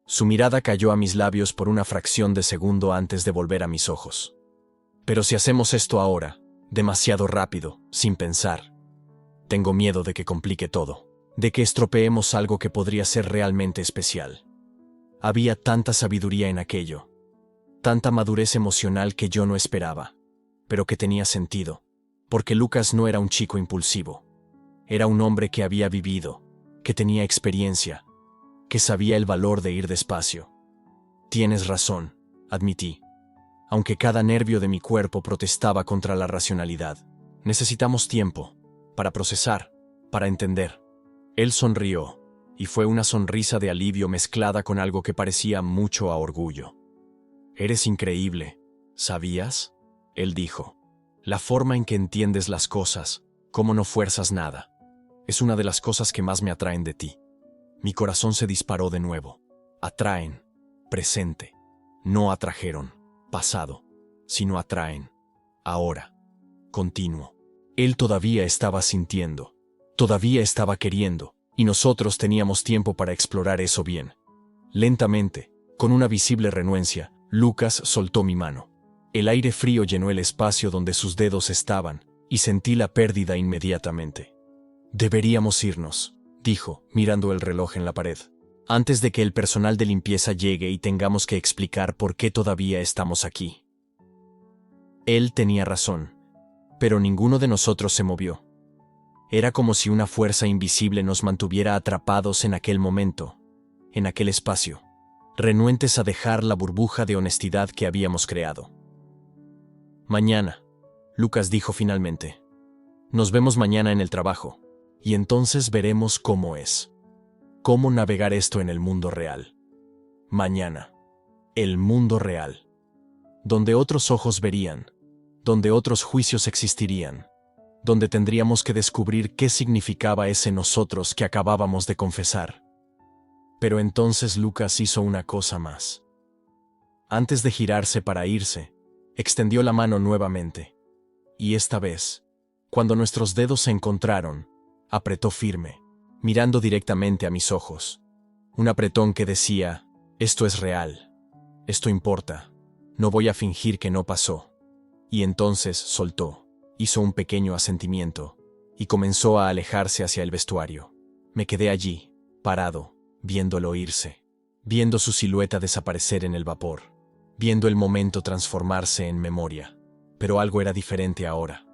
Su mirada cayó a mis labios por una fracción de segundo antes de volver a mis ojos. Pero si hacemos esto ahora, demasiado rápido, sin pensar, tengo miedo de que complique todo, de que estropeemos algo que podría ser realmente especial. Había tanta sabiduría en aquello, tanta madurez emocional que yo no esperaba, pero que tenía sentido, porque Lucas no era un chico impulsivo. Era un hombre que había vivido, que tenía experiencia, que sabía el valor de ir despacio. Tienes razón, admití. Aunque cada nervio de mi cuerpo protestaba contra la racionalidad. Necesitamos tiempo, para procesar, para entender. Él sonrió, y fue una sonrisa de alivio mezclada con algo que parecía mucho a orgullo. Eres increíble, ¿sabías? Él dijo. La forma en que entiendes las cosas, cómo no fuerzas nada, es una de las cosas que más me atraen de ti. Mi corazón se disparó de nuevo. Atraen, presente. No atrajeron, pasado, sino atraen, ahora, continuo. Él todavía estaba sintiendo, todavía estaba queriendo, y nosotros teníamos tiempo para explorar eso bien. Lentamente, con una visible renuencia, Lucas soltó mi mano. El aire frío llenó el espacio donde sus dedos estaban, y sentí la pérdida inmediatamente. Deberíamos irnos, dijo, mirando el reloj en la pared, antes de que el personal de limpieza llegue y tengamos que explicar por qué todavía estamos aquí. Él tenía razón, pero ninguno de nosotros se movió. Era como si una fuerza invisible nos mantuviera atrapados en aquel momento, en aquel espacio, renuentes a dejar la burbuja de honestidad que habíamos creado. Mañana, Lucas dijo finalmente. Nos vemos mañana en el trabajo, y entonces veremos cómo es. Cómo navegar esto en el mundo real. Mañana. El mundo real. Donde otros ojos verían, donde otros juicios existirían, donde tendríamos que descubrir qué significaba ese nosotros que acabábamos de confesar. Pero entonces Lucas hizo una cosa más. Antes de girarse para irse, extendió la mano nuevamente. Y esta vez, cuando nuestros dedos se encontraron, apretó firme, mirando directamente a mis ojos. Un apretón que decía, esto es real, esto importa, no voy a fingir que no pasó. Y entonces soltó, hizo un pequeño asentimiento, y comenzó a alejarse hacia el vestuario. Me quedé allí, parado, viéndolo irse, viendo su silueta desaparecer en el vapor, viendo el momento transformarse en memoria. Pero algo era diferente ahora.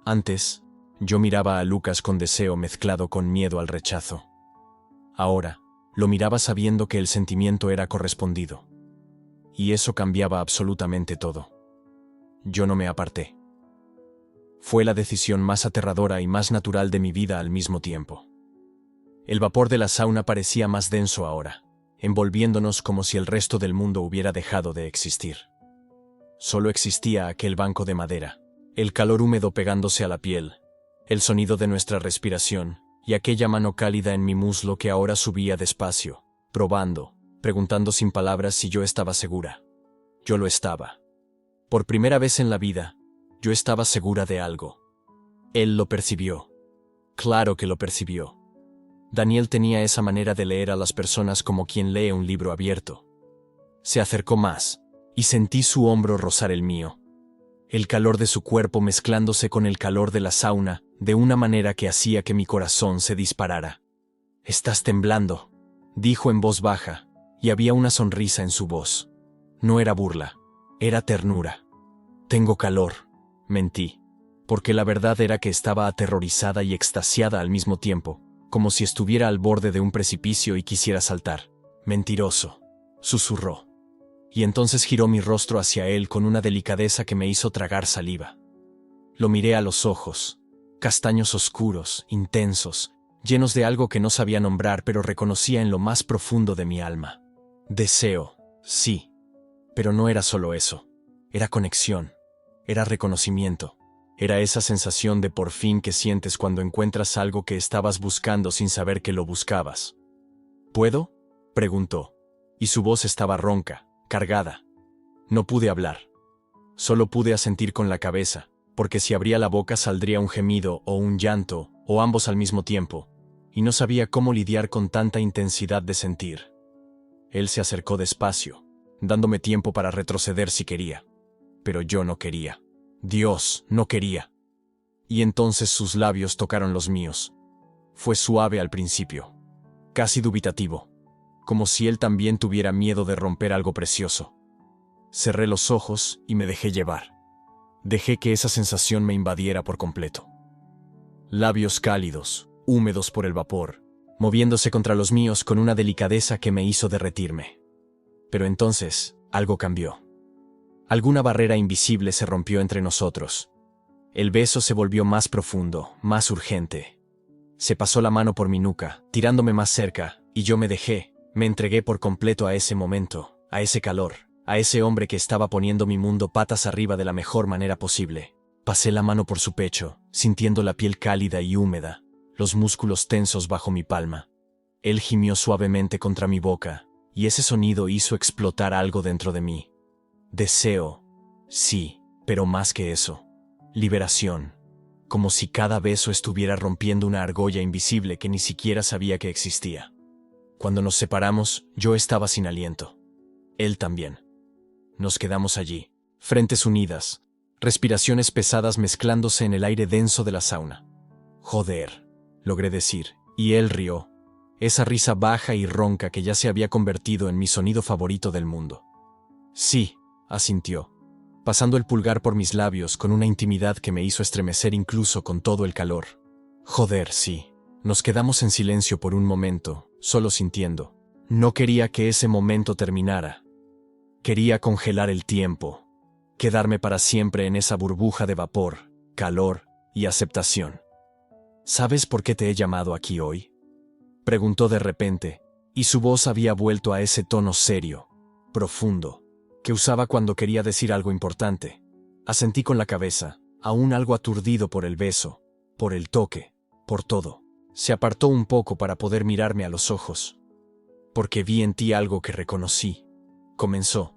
Antes, yo miraba a Lucas con deseo mezclado con miedo al rechazo. Ahora, lo miraba sabiendo que el sentimiento era correspondido. Y eso cambiaba absolutamente todo. Yo no me aparté. Fue la decisión más aterradora y más natural de mi vida al mismo tiempo. El vapor de la sauna parecía más denso ahora, envolviéndonos como si el resto del mundo hubiera dejado de existir. Solo existía aquel banco de madera, el calor húmedo pegándose a la piel, el sonido de nuestra respiración y aquella mano cálida en mi muslo que ahora subía despacio, probando, preguntando sin palabras si yo estaba segura. Yo lo estaba. Por primera vez en la vida, yo estaba segura de algo. Él lo percibió. Claro que lo percibió. Daniel tenía esa manera de leer a las personas como quien lee un libro abierto. Se acercó más, y sentí su hombro rozar el mío. El calor de su cuerpo mezclándose con el calor de la sauna, de una manera que hacía que mi corazón se disparara. «Estás temblando», dijo en voz baja, y había una sonrisa en su voz. No era burla, era ternura. «Tengo calor», mentí, porque la verdad era que estaba aterrorizada y extasiada al mismo tiempo, como si estuviera al borde de un precipicio y quisiera saltar. «Mentiroso», susurró. Y entonces giró mi rostro hacia él con una delicadeza que me hizo tragar saliva. Lo miré a los ojos, castaños oscuros, intensos, llenos de algo que no sabía nombrar pero reconocía en lo más profundo de mi alma. Deseo, sí, pero no era solo eso. Era conexión, era reconocimiento, era esa sensación de por fin que sientes cuando encuentras algo que estabas buscando sin saber que lo buscabas. ¿Puedo?, preguntó, y su voz estaba ronca, cargada. No pude hablar. Solo pude asentir con la cabeza, porque si abría la boca saldría un gemido o un llanto, o ambos al mismo tiempo, y no sabía cómo lidiar con tanta intensidad de sentir. Él se acercó despacio, dándome tiempo para retroceder si quería. Pero yo no quería. Dios, no quería. Y entonces sus labios tocaron los míos. Fue suave al principio, casi dubitativo, como si él también tuviera miedo de romper algo precioso. Cerré los ojos y me dejé llevar. Dejé que esa sensación me invadiera por completo. Labios cálidos, húmedos por el vapor, moviéndose contra los míos con una delicadeza que me hizo derretirme. Pero entonces, algo cambió. Alguna barrera invisible se rompió entre nosotros. El beso se volvió más profundo, más urgente. Se pasó la mano por mi nuca, tirándome más cerca, y yo me entregué por completo a ese momento, a ese calor, a ese hombre que estaba poniendo mi mundo patas arriba de la mejor manera posible. Pasé la mano por su pecho, sintiendo la piel cálida y húmeda, los músculos tensos bajo mi palma. Él gimió suavemente contra mi boca, y ese sonido hizo explotar algo dentro de mí. Deseo, sí, pero más que eso. Liberación, como si cada beso estuviera rompiendo una argolla invisible que ni siquiera sabía que existía. Cuando nos separamos, yo estaba sin aliento. Él también. Nos quedamos allí, frentes unidas, respiraciones pesadas mezclándose en el aire denso de la sauna. Joder, logré decir, y él rió, esa risa baja y ronca que ya se había convertido en mi sonido favorito del mundo. Sí, asintió, pasando el pulgar por mis labios con una intimidad que me hizo estremecer incluso con todo el calor. Joder, sí. Nos quedamos en silencio por un momento, solo sintiendo. No quería que ese momento terminara. Quería congelar el tiempo, quedarme para siempre en esa burbuja de vapor, calor y aceptación. ¿Sabes por qué te he llamado aquí hoy?, preguntó de repente, y su voz había vuelto a ese tono serio, profundo, que usaba cuando quería decir algo importante. Asentí con la cabeza, aún algo aturdido por el beso, por el toque, por todo. Se apartó un poco para poder mirarme a los ojos. Porque vi en ti algo que reconocí, comenzó,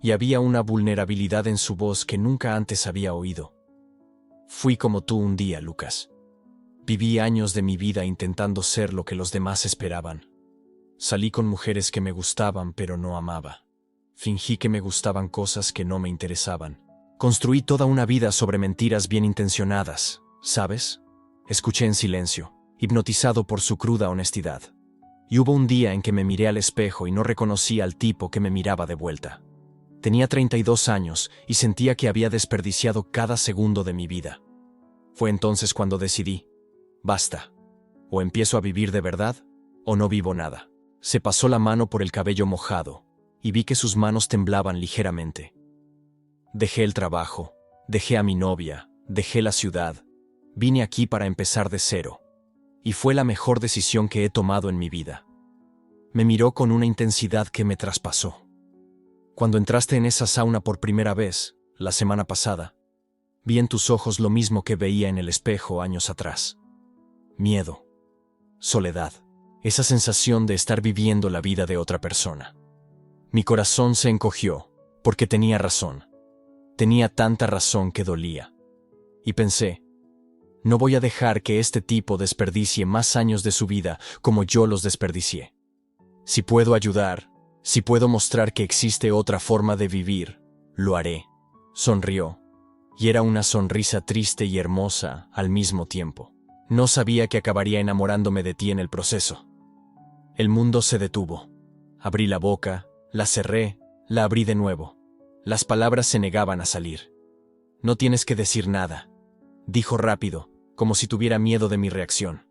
y había una vulnerabilidad en su voz que nunca antes había oído. Fui como tú un día, Lucas. Viví años de mi vida intentando ser lo que los demás esperaban. Salí con mujeres que me gustaban pero no amaba. Fingí que me gustaban cosas que no me interesaban. Construí toda una vida sobre mentiras bien intencionadas, ¿sabes? Escuché en silencio, hipnotizado por su cruda honestidad. Y hubo un día en que me miré al espejo y no reconocí al tipo que me miraba de vuelta. Tenía 32 años y sentía que había desperdiciado cada segundo de mi vida. Fue entonces cuando decidí, basta. O empiezo a vivir de verdad, o no vivo nada. Se pasó la mano por el cabello mojado, y vi que sus manos temblaban ligeramente. Dejé el trabajo, dejé a mi novia, dejé la ciudad. Vine aquí para empezar de cero. Y fue la mejor decisión que he tomado en mi vida. Me miró con una intensidad que me traspasó. Cuando entraste en esa sauna por primera vez, la semana pasada, vi en tus ojos lo mismo que veía en el espejo años atrás. Miedo, soledad, esa sensación de estar viviendo la vida de otra persona. Mi corazón se encogió, porque tenía razón. Tenía tanta razón que dolía. Y pensé, no voy a dejar que este tipo desperdicie más años de su vida como yo los desperdicié. Si puedo ayudar, si puedo mostrar que existe otra forma de vivir, lo haré. Sonrió, y era una sonrisa triste y hermosa al mismo tiempo. No sabía que acabaría enamorándome de ti en el proceso. El mundo se detuvo. Abrí la boca, la cerré, la abrí de nuevo. Las palabras se negaban a salir. No tienes que decir nada, dijo rápido, como si tuviera miedo de mi reacción.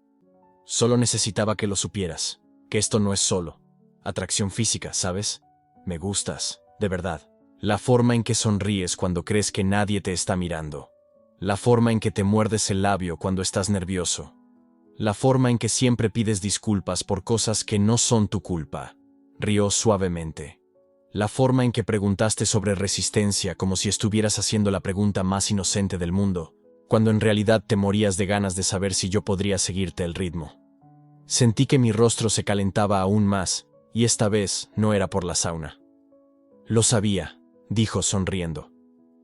Solo necesitaba que lo supieras, que esto no es solo atracción física, ¿sabes? Me gustas, de verdad. La forma en que sonríes cuando crees que nadie te está mirando. La forma en que te muerdes el labio cuando estás nervioso. La forma en que siempre pides disculpas por cosas que no son tu culpa. Rió suavemente. La forma en que preguntaste sobre resistencia como si estuvieras haciendo la pregunta más inocente del mundo, cuando en realidad te morías de ganas de saber si yo podría seguirte el ritmo. Sentí que mi rostro se calentaba aún más, y esta vez no era por la sauna. Lo sabía, dijo sonriendo.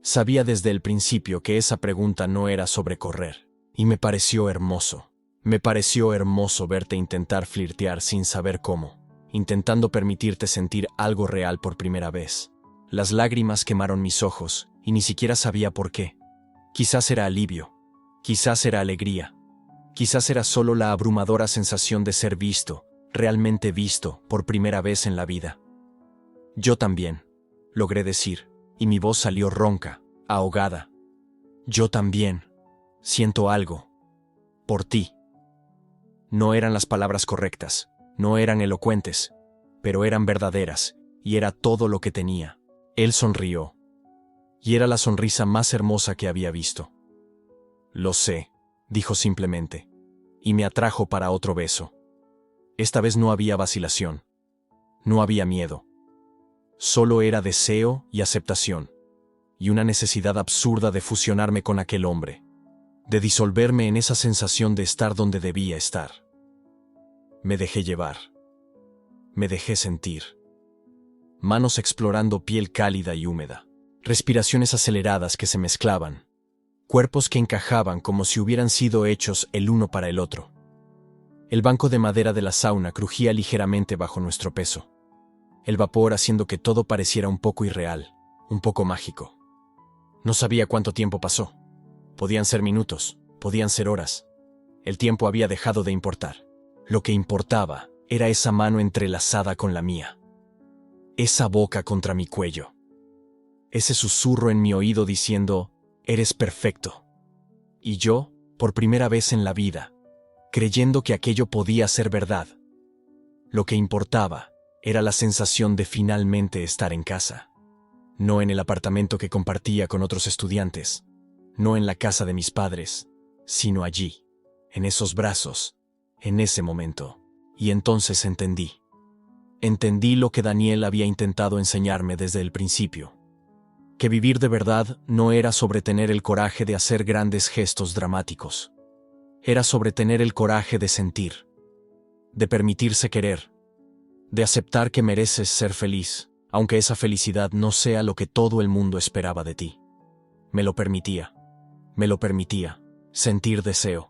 Sabía desde el principio que esa pregunta no era sobre correr, y me pareció hermoso. Me pareció hermoso verte intentar flirtear sin saber cómo. intentando permitirte sentir algo real por primera vez. Las lágrimas quemaron mis ojos, y ni siquiera sabía por qué. Quizás era alivio, quizás era alegría, quizás era solo la abrumadora sensación de ser visto, realmente visto, por primera vez en la vida. Yo también, logré decir, y mi voz salió ronca, ahogada. Yo también, siento algo, por ti. No eran las palabras correctas, no eran elocuentes, pero eran verdaderas, y era todo lo que tenía. Él sonrió, y era la sonrisa más hermosa que había visto. Lo sé, dijo simplemente, y me atrajo para otro beso. Esta vez no había vacilación, no había miedo. Solo era deseo y aceptación, y una necesidad absurda de fusionarme con aquel hombre, de disolverme en esa sensación de estar donde debía estar. Me dejé llevar. Me dejé sentir. Manos explorando piel cálida y húmeda, respiraciones aceleradas que se mezclaban, cuerpos que encajaban como si hubieran sido hechos el uno para el otro. El banco de madera de la sauna crujía ligeramente bajo nuestro peso, el vapor haciendo que todo pareciera un poco irreal, un poco mágico. No sabía cuánto tiempo pasó. Podían ser minutos, podían ser horas. El tiempo había dejado de importar. Lo que importaba era esa mano entrelazada con la mía. Esa boca contra mi cuello. Ese susurro en mi oído diciendo, eres perfecto. Y yo, por primera vez en la vida, creyendo que aquello podía ser verdad. Lo que importaba era la sensación de finalmente estar en casa. No en el apartamento que compartía con otros estudiantes, no en la casa de mis padres, sino allí, en esos brazos, en ese momento. Y entonces entendí. Entendí lo que Daniel había intentado enseñarme desde el principio. Que vivir de verdad no era sobre tener el coraje de hacer grandes gestos dramáticos. Era sobre tener el coraje de sentir, de permitirse querer, de aceptar que mereces ser feliz, aunque esa felicidad no sea lo que todo el mundo esperaba de ti. Me lo permitía, sentir deseo,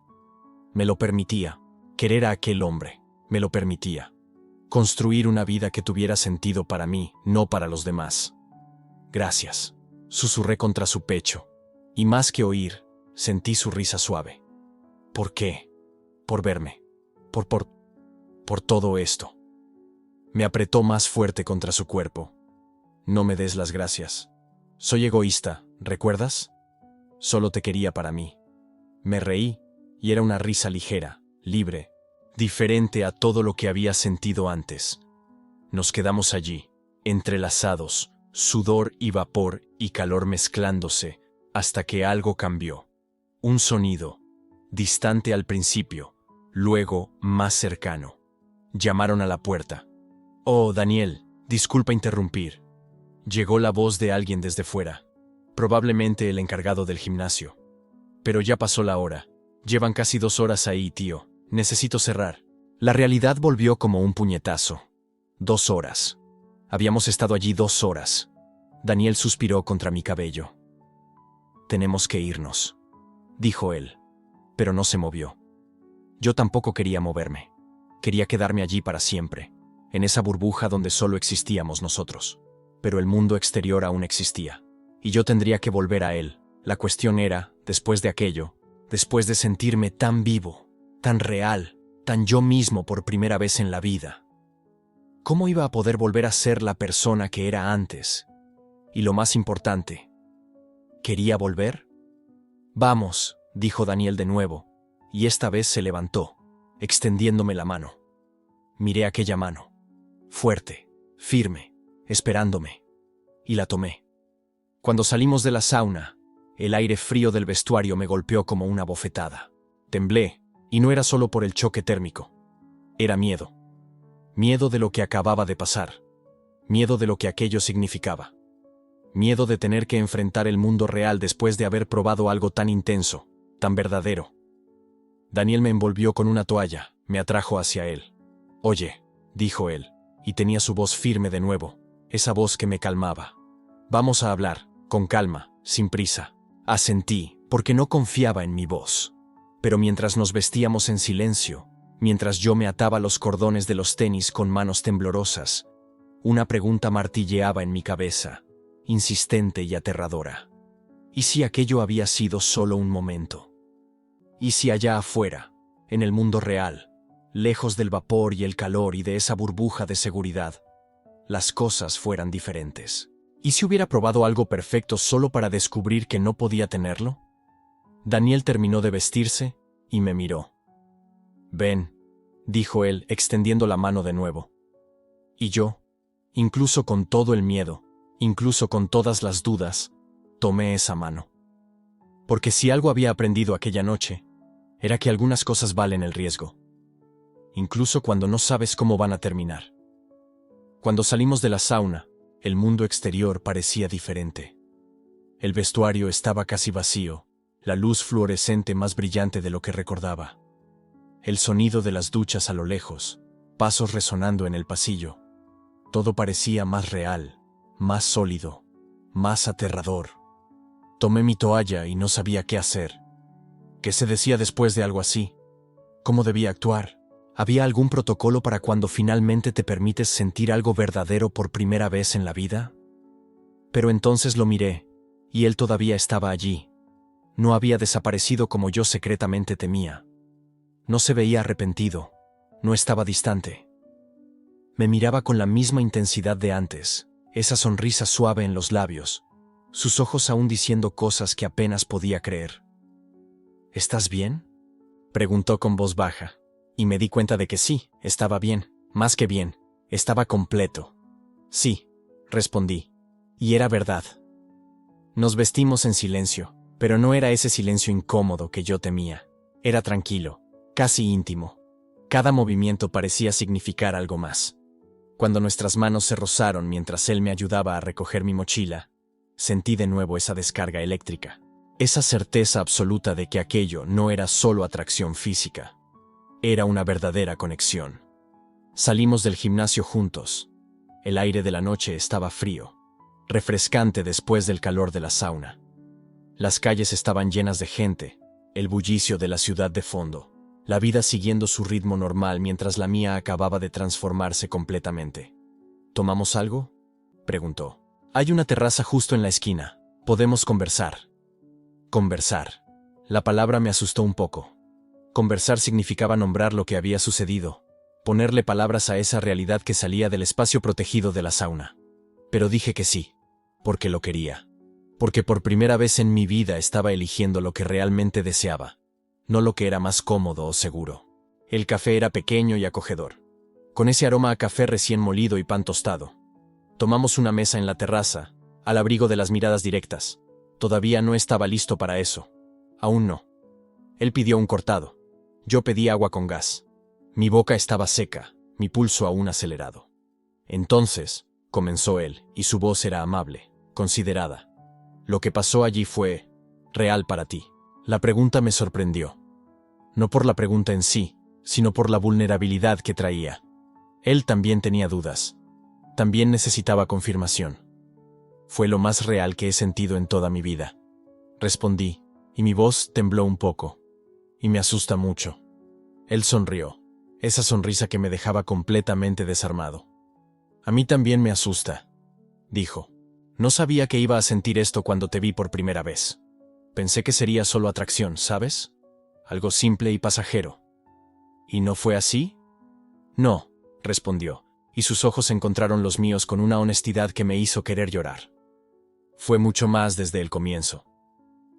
me lo permitía, querer a aquel hombre, me lo permitía, construir una vida que tuviera sentido para mí, no para los demás. Gracias, susurré contra su pecho, y más que oír, sentí su risa suave. ¿Por qué? Por verme, por todo esto. Me apretó más fuerte contra su cuerpo. No me des las gracias. Soy egoísta, ¿recuerdas? Solo te quería para mí. Me reí, y era una risa ligera, libre, diferente a todo lo que había sentido antes. Nos quedamos allí, entrelazados, sudor y vapor y calor mezclándose, hasta que algo cambió. Un sonido, distante al principio, luego más cercano. Llamaron a la puerta. Oh, Daniel, disculpa interrumpir. Llegó la voz de alguien desde fuera, probablemente el encargado del gimnasio. Pero ya pasó la hora. Llevan casi 2 horas ahí, tío. Necesito cerrar. La realidad volvió como un puñetazo. 2 horas. Habíamos estado allí 2 horas. Daniel suspiró contra mi cabello. Tenemos que irnos, dijo él, pero no se movió. Yo tampoco quería moverme. Quería quedarme allí para siempre, en esa burbuja donde solo existíamos nosotros. Pero el mundo exterior aún existía, y yo tendría que volver a él. La cuestión era, después de aquello, después de sentirme tan vivo, tan real, tan yo mismo por primera vez en la vida, ¿cómo iba a poder volver a ser la persona que era antes? Y lo más importante, ¿quería volver? Vamos, dijo Daniel de nuevo, y esta vez se levantó, extendiéndome la mano. Miré aquella mano, fuerte, firme, esperándome, y la tomé. Cuando salimos de la sauna, el aire frío del vestuario me golpeó como una bofetada. Temblé, y no era solo por el choque térmico. Era miedo. Miedo de lo que acababa de pasar. Miedo de lo que aquello significaba. Miedo de tener que enfrentar el mundo real después de haber probado algo tan intenso, tan verdadero. Daniel me envolvió con una toalla, me atrajo hacia él. Oye, dijo él, y tenía su voz firme de nuevo, esa voz que me calmaba. Vamos a hablar, con calma, sin prisa. Asentí, porque no confiaba en mi voz. Pero mientras nos vestíamos en silencio, Mientras yo me ataba los cordones de los tenis con manos temblorosas, una pregunta martilleaba en mi cabeza, insistente y aterradora. ¿Y si aquello había sido solo un momento? ¿Y si allá afuera, en el mundo real, lejos del vapor y el calor y de esa burbuja de seguridad, las cosas fueran diferentes? ¿Y si hubiera probado algo perfecto solo para descubrir que no podía tenerlo? Daniel terminó de vestirse y me miró. «Ven», dijo él, extendiendo la mano de nuevo. Y yo, incluso con todo el miedo, incluso con todas las dudas, tomé esa mano. Porque si algo había aprendido aquella noche, era que algunas cosas valen el riesgo. Incluso cuando no sabes cómo van a terminar. Cuando salimos de la sauna, el mundo exterior parecía diferente. El vestuario estaba casi vacío, la luz fluorescente más brillante de lo que recordaba. El sonido de las duchas a lo lejos, pasos resonando en el pasillo. Todo parecía más real, más sólido, más aterrador. Tomé mi toalla y no sabía qué hacer. ¿Qué se decía después de algo así? ¿Cómo debía actuar? ¿Había algún protocolo para cuando finalmente te permites sentir algo verdadero por primera vez en la vida? Pero entonces lo miré, y él todavía estaba allí. No había desaparecido como yo secretamente temía. No se veía arrepentido, no estaba distante. Me miraba con la misma intensidad de antes, esa sonrisa suave en los labios, sus ojos aún diciendo cosas que apenas podía creer. ¿Estás bien?, preguntó con voz baja, y me di cuenta de que sí, estaba bien, más que bien, estaba completo. Sí, respondí, y era verdad. Nos vestimos en silencio, pero no era ese silencio incómodo que yo temía, era tranquilo, casi íntimo. Cada movimiento parecía significar algo más. Cuando nuestras manos se rozaron mientras él me ayudaba a recoger mi mochila, sentí de nuevo esa descarga eléctrica, esa certeza absoluta de que aquello no era solo atracción física, era una verdadera conexión. Salimos del gimnasio juntos. El aire de la noche estaba frío, refrescante después del calor de la sauna. Las calles estaban llenas de gente, el bullicio de la ciudad de fondo, la vida siguiendo su ritmo normal mientras la mía acababa de transformarse completamente. ¿Tomamos algo?, preguntó. Hay una terraza justo en la esquina. Podemos conversar. Conversar. La palabra me asustó un poco. Conversar significaba nombrar lo que había sucedido, ponerle palabras a esa realidad que salía del espacio protegido de la sauna. Pero dije que sí, porque lo quería. Porque por primera vez en mi vida estaba eligiendo lo que realmente deseaba, no lo que era más cómodo o seguro. El café era pequeño y acogedor, con ese aroma a café recién molido y pan tostado. Tomamos una mesa en la terraza, al abrigo de las miradas directas. Todavía no estaba listo para eso. Aún no. Él pidió un cortado. Yo pedí agua con gas. Mi boca estaba seca, mi pulso aún acelerado. Entonces, comenzó él, y su voz era amable, considerada. Lo que pasó allí fue real para ti. La pregunta me sorprendió. No por la pregunta en sí, sino por la vulnerabilidad que traía. Él también tenía dudas. También necesitaba confirmación. Fue lo más real que he sentido en toda mi vida. Respondí, y mi voz tembló un poco. Y me asusta mucho. Él sonrió, esa sonrisa que me dejaba completamente desarmado. A mí también me asusta, dijo. No sabía que iba a sentir esto cuando te vi por primera vez. Pensé que sería solo atracción, ¿sabes? Algo simple y pasajero. ¿Y no fue así? No, respondió, y sus ojos encontraron los míos con una honestidad que me hizo querer llorar. Fue mucho más desde el comienzo.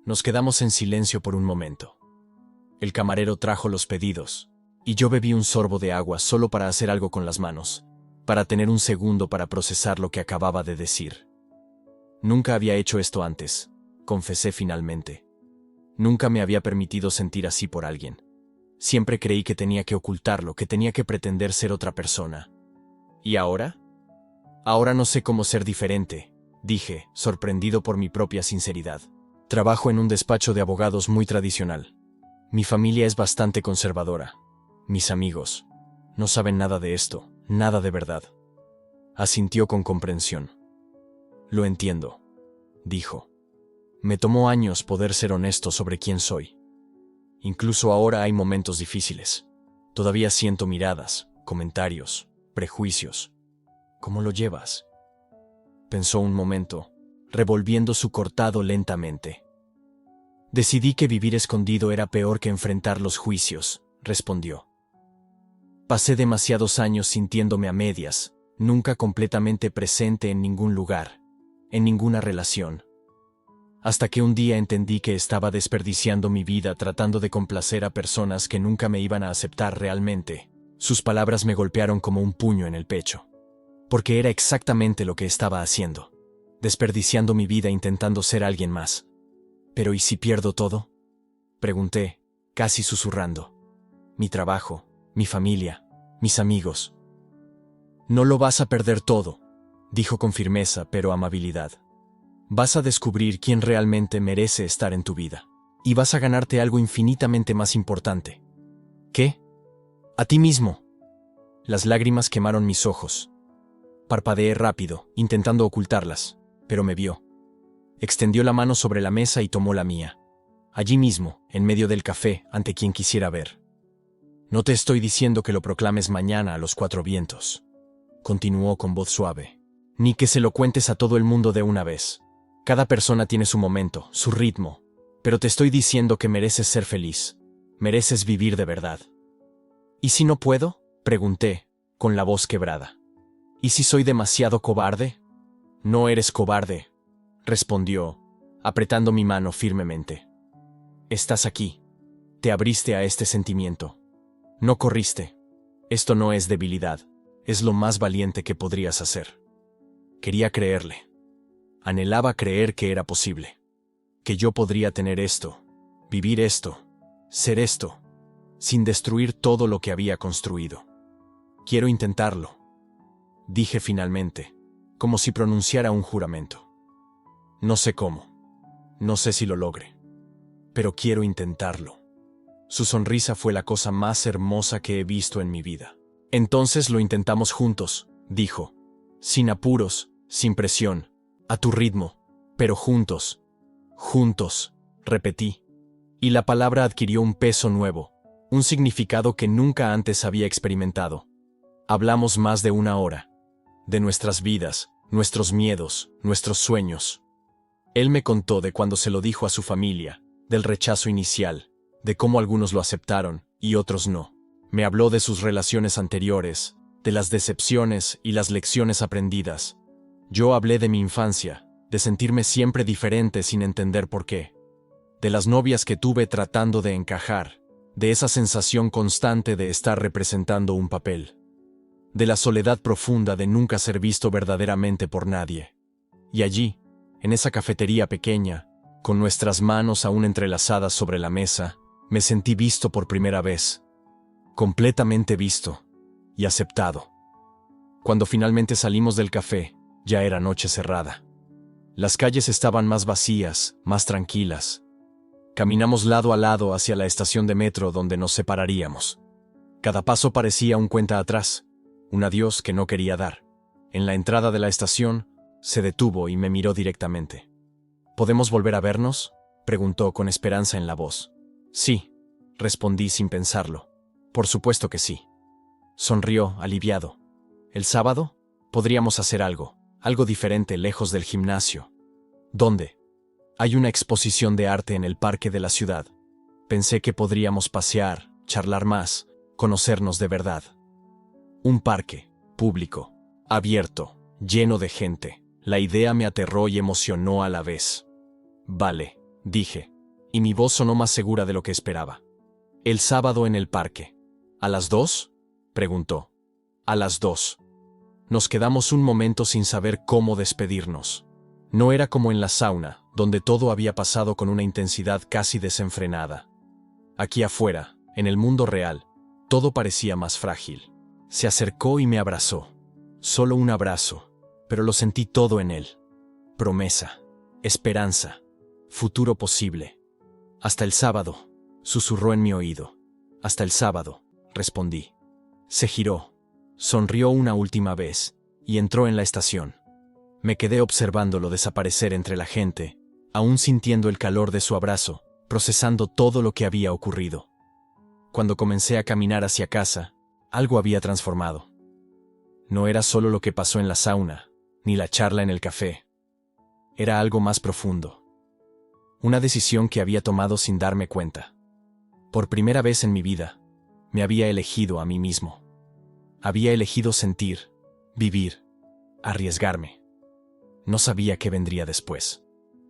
Nos quedamos en silencio por un momento. El camarero trajo los pedidos, y yo bebí un sorbo de agua solo para hacer algo con las manos, para tener un segundo para procesar lo que acababa de decir. Nunca había hecho esto antes, confesé finalmente. Nunca me había permitido sentir así por alguien. Siempre creí que tenía que ocultarlo, que tenía que pretender ser otra persona. ¿Y ahora? Ahora no sé cómo ser diferente, dije, sorprendido por mi propia sinceridad. Trabajo en un despacho de abogados muy tradicional. Mi familia es bastante conservadora. Mis amigos no saben nada de esto, nada de verdad. Asintió con comprensión. Lo entiendo, dijo. Me tomó años poder ser honesto sobre quién soy. Incluso ahora hay momentos difíciles. Todavía siento miradas, comentarios, prejuicios. ¿Cómo lo llevas? Pensó un momento, revolviendo su cortado lentamente. Decidí que vivir escondido era peor que enfrentar los juicios, respondió. Pasé demasiados años sintiéndome a medias, nunca completamente presente en ningún lugar, en ninguna relación. Hasta que un día entendí que estaba desperdiciando mi vida tratando de complacer a personas que nunca me iban a aceptar realmente. Sus palabras me golpearon como un puño en el pecho. Porque era exactamente lo que estaba haciendo. Desperdiciando mi vida intentando ser alguien más. ¿Pero y si pierdo todo? Pregunté, casi susurrando. Mi trabajo, mi familia, mis amigos. No lo vas a perder todo, dijo con firmeza pero amabilidad. Vas a descubrir quién realmente merece estar en tu vida. Y vas a ganarte algo infinitamente más importante. ¿Qué? A ti mismo. Las lágrimas quemaron mis ojos. Parpadeé rápido, intentando ocultarlas, pero me vio. Extendió la mano sobre la mesa y tomó la mía. Allí mismo, en medio del café, ante quien quisiera ver. No te estoy diciendo que lo proclames mañana a los 4 vientos. Continuó con voz suave. Ni que se lo cuentes a todo el mundo de una vez. Cada persona tiene su momento, su ritmo. Pero te estoy diciendo que mereces ser feliz. Mereces vivir de verdad. ¿Y si no puedo? Pregunté, con la voz quebrada. ¿Y si soy demasiado cobarde? No eres cobarde, respondió, apretando mi mano firmemente. Estás aquí. Te abriste a este sentimiento. No corriste. Esto no es debilidad. Es lo más valiente que podrías hacer. Quería creerle. Anhelaba creer que era posible. Que yo podría tener esto, vivir esto, ser esto, sin destruir todo lo que había construido. Quiero intentarlo, dije finalmente, como si pronunciara un juramento. No sé cómo, no sé si lo logre, pero quiero intentarlo. Su sonrisa fue la cosa más hermosa que he visto en mi vida. Entonces lo intentamos juntos, dijo, sin apuros, sin presión, a tu ritmo, pero juntos. Juntos, repetí. Y la palabra adquirió un peso nuevo, un significado que nunca antes había experimentado. Hablamos más de 1 hora. De nuestras vidas, nuestros miedos, nuestros sueños. Él me contó de cuando se lo dijo a su familia, del rechazo inicial, de cómo algunos lo aceptaron y otros no. Me habló de sus relaciones anteriores, de las decepciones y las lecciones aprendidas. Yo hablé de mi infancia, de sentirme siempre diferente sin entender por qué. De las novias que tuve tratando de encajar, de esa sensación constante de estar representando un papel. De la soledad profunda de nunca ser visto verdaderamente por nadie. Y allí, en esa cafetería pequeña, con nuestras manos aún entrelazadas sobre la mesa, me sentí visto por primera vez. Completamente visto y aceptado. Cuando finalmente salimos del café, ya era noche cerrada. Las calles estaban más vacías, más tranquilas. Caminamos lado a lado hacia la estación de metro donde nos separaríamos. Cada paso parecía un cuenta atrás, un adiós que no quería dar. En la entrada de la estación, se detuvo y me miró directamente. ¿Podemos volver a vernos?, preguntó con esperanza en la voz. Sí, respondí sin pensarlo. Por supuesto que sí. Sonrió, aliviado. ¿El sábado? Podríamos hacer algo diferente lejos del gimnasio. ¿Dónde? Hay una exposición de arte en el parque de la ciudad. Pensé que podríamos pasear, charlar más, conocernos de verdad. Un parque, público, abierto, lleno de gente. La idea me aterró y emocionó a la vez. Vale, dije, y mi voz sonó más segura de lo que esperaba. El sábado en el parque. ¿A las 2? Preguntó. A las 2. Nos quedamos un momento sin saber cómo despedirnos. No era como en la sauna, donde todo había pasado con una intensidad casi desenfrenada. Aquí afuera, en el mundo real, todo parecía más frágil. Se acercó y me abrazó. Solo un abrazo, pero lo sentí todo en él. Promesa, esperanza, futuro posible. Hasta el sábado, susurró en mi oído. Hasta el sábado, respondí. Se giró. Sonrió una última vez, y entró en la estación. Me quedé observándolo desaparecer entre la gente, aún sintiendo el calor de su abrazo, procesando todo lo que había ocurrido. Cuando comencé a caminar hacia casa, algo había transformado. No era solo lo que pasó en la sauna, ni la charla en el café. Era algo más profundo. Una decisión que había tomado sin darme cuenta. Por primera vez en mi vida, me había elegido a mí mismo. Había elegido sentir, vivir, arriesgarme. No sabía qué vendría después.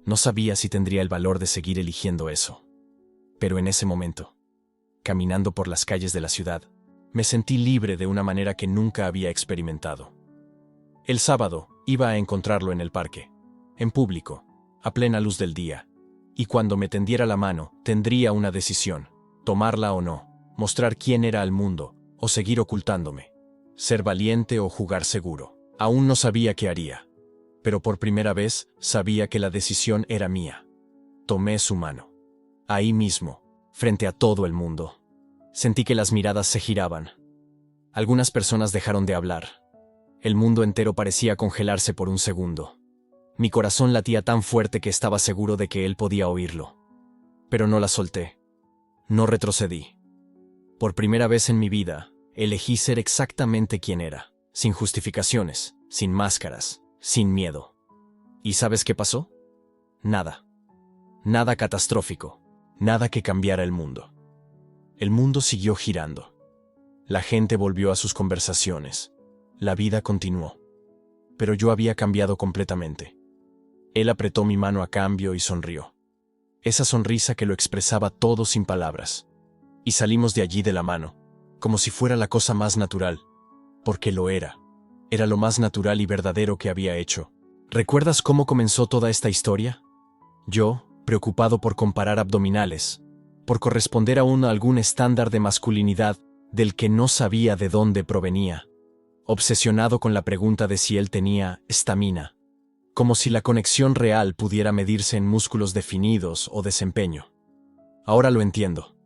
No sabía si tendría el valor de seguir eligiendo eso. Pero en ese momento, caminando por las calles de la ciudad, me sentí libre de una manera que nunca había experimentado. El sábado iba a encontrarlo en el parque, en público, a plena luz del día, y cuando me tendiera la mano, tendría una decisión, tomarla o no, mostrar quién era al mundo, o seguir ocultándome, ser valiente o jugar seguro. Aún no sabía qué haría, pero por primera vez sabía que la decisión era mía. Tomé su mano. Ahí mismo, frente a todo el mundo. Sentí que las miradas se giraban. Algunas personas dejaron de hablar. El mundo entero parecía congelarse por un segundo. Mi corazón latía tan fuerte que estaba seguro de que él podía oírlo. Pero no la solté. No retrocedí. Por primera vez en mi vida, elegí ser exactamente quien era, sin justificaciones, sin máscaras, sin miedo. ¿Y sabes qué pasó? Nada. Nada catastrófico. Nada que cambiara el mundo. El mundo siguió girando. La gente volvió a sus conversaciones. La vida continuó. Pero yo había cambiado completamente. Él apretó mi mano a cambio y sonrió. Esa sonrisa que lo expresaba todo sin palabras. Y salimos de allí de la mano, como si fuera la cosa más natural. Porque lo era. Era lo más natural y verdadero que había hecho. ¿Recuerdas cómo comenzó toda esta historia? Yo, preocupado por comparar abdominales, por corresponder aún a algún estándar de masculinidad del que no sabía de dónde provenía, obsesionado con la pregunta de si él tenía estamina, como si la conexión real pudiera medirse en músculos definidos o desempeño. Ahora lo entiendo.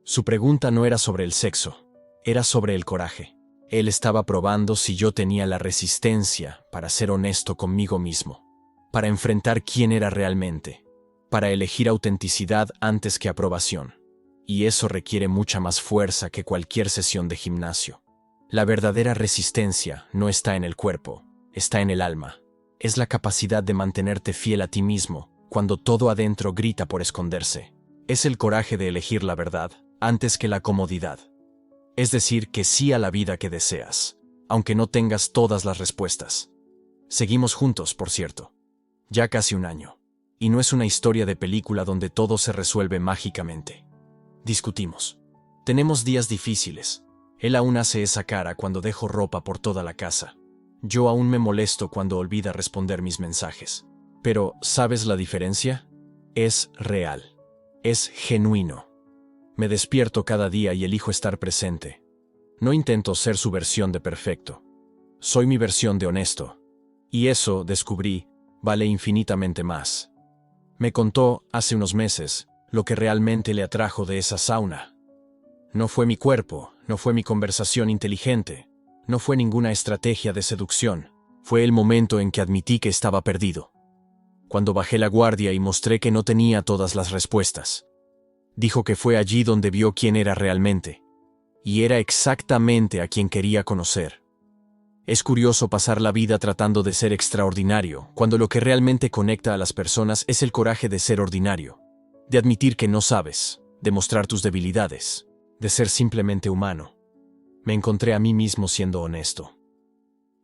Su pregunta no era sobre el sexo, era sobre el coraje. Él estaba probando si yo tenía la resistencia para ser honesto conmigo mismo, para enfrentar quién era realmente, para elegir autenticidad antes que aprobación. Y eso requiere mucha más fuerza que cualquier sesión de gimnasio. La verdadera resistencia no está en el cuerpo, está en el alma. Es la capacidad de mantenerte fiel a ti mismo cuando todo adentro grita por esconderse. Es el coraje de elegir la verdad antes que la comodidad. Es decir, que sí a la vida que deseas, aunque no tengas todas las respuestas. Seguimos juntos, por cierto. Ya casi un año. Y no es una historia de película donde todo se resuelve mágicamente. Discutimos. Tenemos días difíciles. Él aún hace esa cara cuando dejo ropa por toda la casa. Yo aún me molesto cuando olvida responder mis mensajes. Pero, ¿sabes la diferencia? Es real. Es genuino. Me despierto cada día y elijo estar presente. No intento ser su versión de perfecto. Soy mi versión de honesto. Y eso, descubrí, vale infinitamente más. Me contó, hace unos meses, lo que realmente le atrajo de esa sauna. No fue mi cuerpo, no fue mi conversación inteligente, no fue ninguna estrategia de seducción. Fue el momento en que admití que estaba perdido. Cuando bajé la guardia y mostré que no tenía todas las respuestas. Dijo que fue allí donde vio quién era realmente. Y era exactamente a quien quería conocer. Es curioso pasar la vida tratando de ser extraordinario, cuando lo que realmente conecta a las personas es el coraje de ser ordinario, de admitir que no sabes, de mostrar tus debilidades, de ser simplemente humano. Me encontré a mí mismo siendo honesto.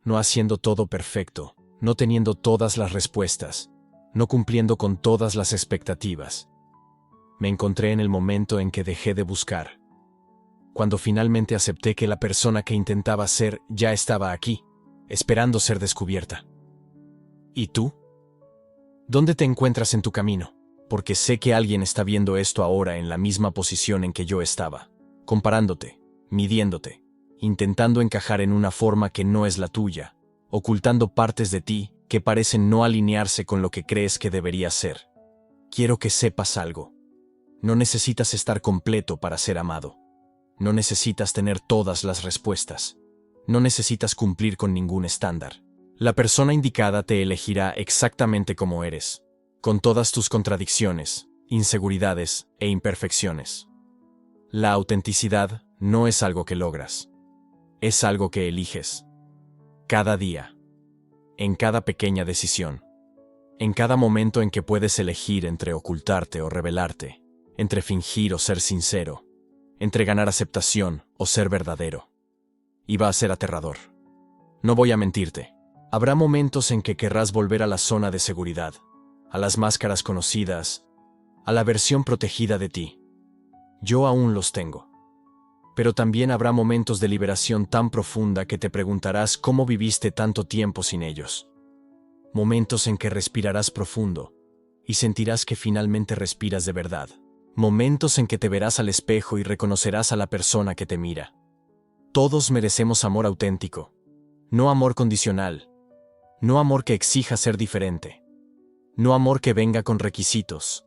No haciendo todo perfecto, no teniendo todas las respuestas, no cumpliendo con todas las expectativas. Me encontré en el momento en que dejé de buscar. Cuando finalmente acepté que la persona que intentaba ser ya estaba aquí, esperando ser descubierta. ¿Y tú? ¿Dónde te encuentras en tu camino? Porque sé que alguien está viendo esto ahora en la misma posición en que yo estaba, comparándote, midiéndote, intentando encajar en una forma que no es la tuya, ocultando partes de ti que parecen no alinearse con lo que crees que debería ser. Quiero que sepas algo. No necesitas estar completo para ser amado. No necesitas tener todas las respuestas. No necesitas cumplir con ningún estándar. La persona indicada te elegirá exactamente como eres, con todas tus contradicciones, inseguridades e imperfecciones. La autenticidad no es algo que logras, es algo que eliges. Cada día, en cada pequeña decisión, en cada momento en que puedes elegir entre ocultarte o revelarte, entre fingir o ser sincero, entre ganar aceptación o ser verdadero. Y va a ser aterrador. No voy a mentirte. Habrá momentos en que querrás volver a la zona de seguridad, a las máscaras conocidas, a la versión protegida de ti. Yo aún los tengo. Pero también habrá momentos de liberación tan profunda que te preguntarás cómo viviste tanto tiempo sin ellos. Momentos en que respirarás profundo y sentirás que finalmente respiras de verdad. Momentos en que te verás al espejo y reconocerás a la persona que te mira. Todos merecemos amor auténtico, no amor condicional, no amor que exija ser diferente, no amor que venga con requisitos,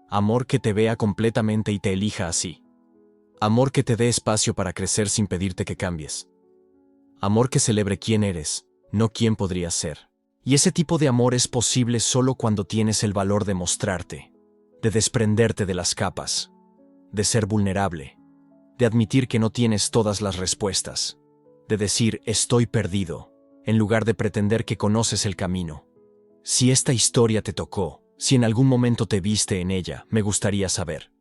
amor que te vea completamente y te elija así, amor que te dé espacio para crecer sin pedirte que cambies, amor que celebre quién eres, no quién podrías ser. Y ese tipo de amor es posible solo cuando tienes el valor de mostrarte, de desprenderte de las capas, de ser vulnerable, de admitir que no tienes todas las respuestas, de decir estoy perdido, en lugar de pretender que conoces el camino. Si esta historia te tocó, si en algún momento te viste en ella, me gustaría saber.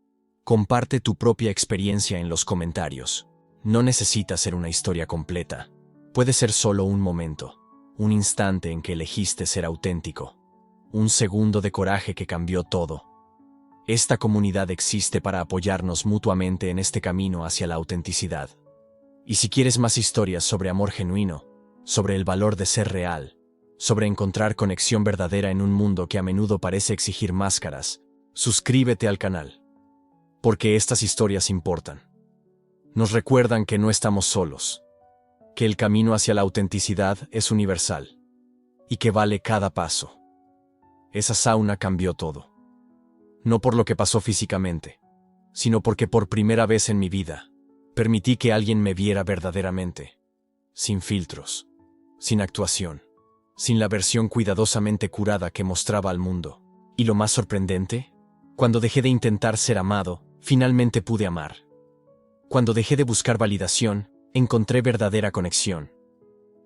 Comparte tu propia experiencia en los comentarios. No necesita ser una historia completa. Puede ser solo un momento, un instante en que elegiste ser auténtico, un segundo de coraje que cambió todo. Esta comunidad existe para apoyarnos mutuamente en este camino hacia la autenticidad. Y si quieres más historias sobre amor genuino, sobre el valor de ser real, sobre encontrar conexión verdadera en un mundo que a menudo parece exigir máscaras, suscríbete al canal. Porque estas historias importan. Nos recuerdan que no estamos solos, que el camino hacia la autenticidad es universal y que vale cada paso. Esa sauna cambió todo. No por lo que pasó físicamente, sino porque por primera vez en mi vida, permití que alguien me viera verdaderamente, sin filtros, sin actuación, sin la versión cuidadosamente curada que mostraba al mundo. Y lo más sorprendente, cuando dejé de intentar ser amado, finalmente pude amar. Cuando dejé de buscar validación, encontré verdadera conexión.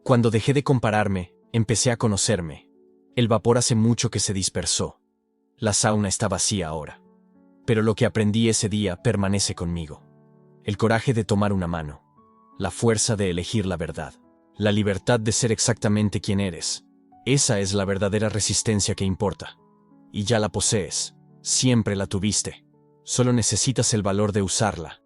Cuando dejé de compararme, empecé a conocerme. El vapor hace mucho que se dispersó. La sauna está vacía ahora. Pero lo que aprendí ese día permanece conmigo. El coraje de tomar una mano. La fuerza de elegir la verdad. La libertad de ser exactamente quien eres. Esa es la verdadera resistencia que importa. Y ya la posees. Siempre la tuviste. Solo necesitas el valor de usarla.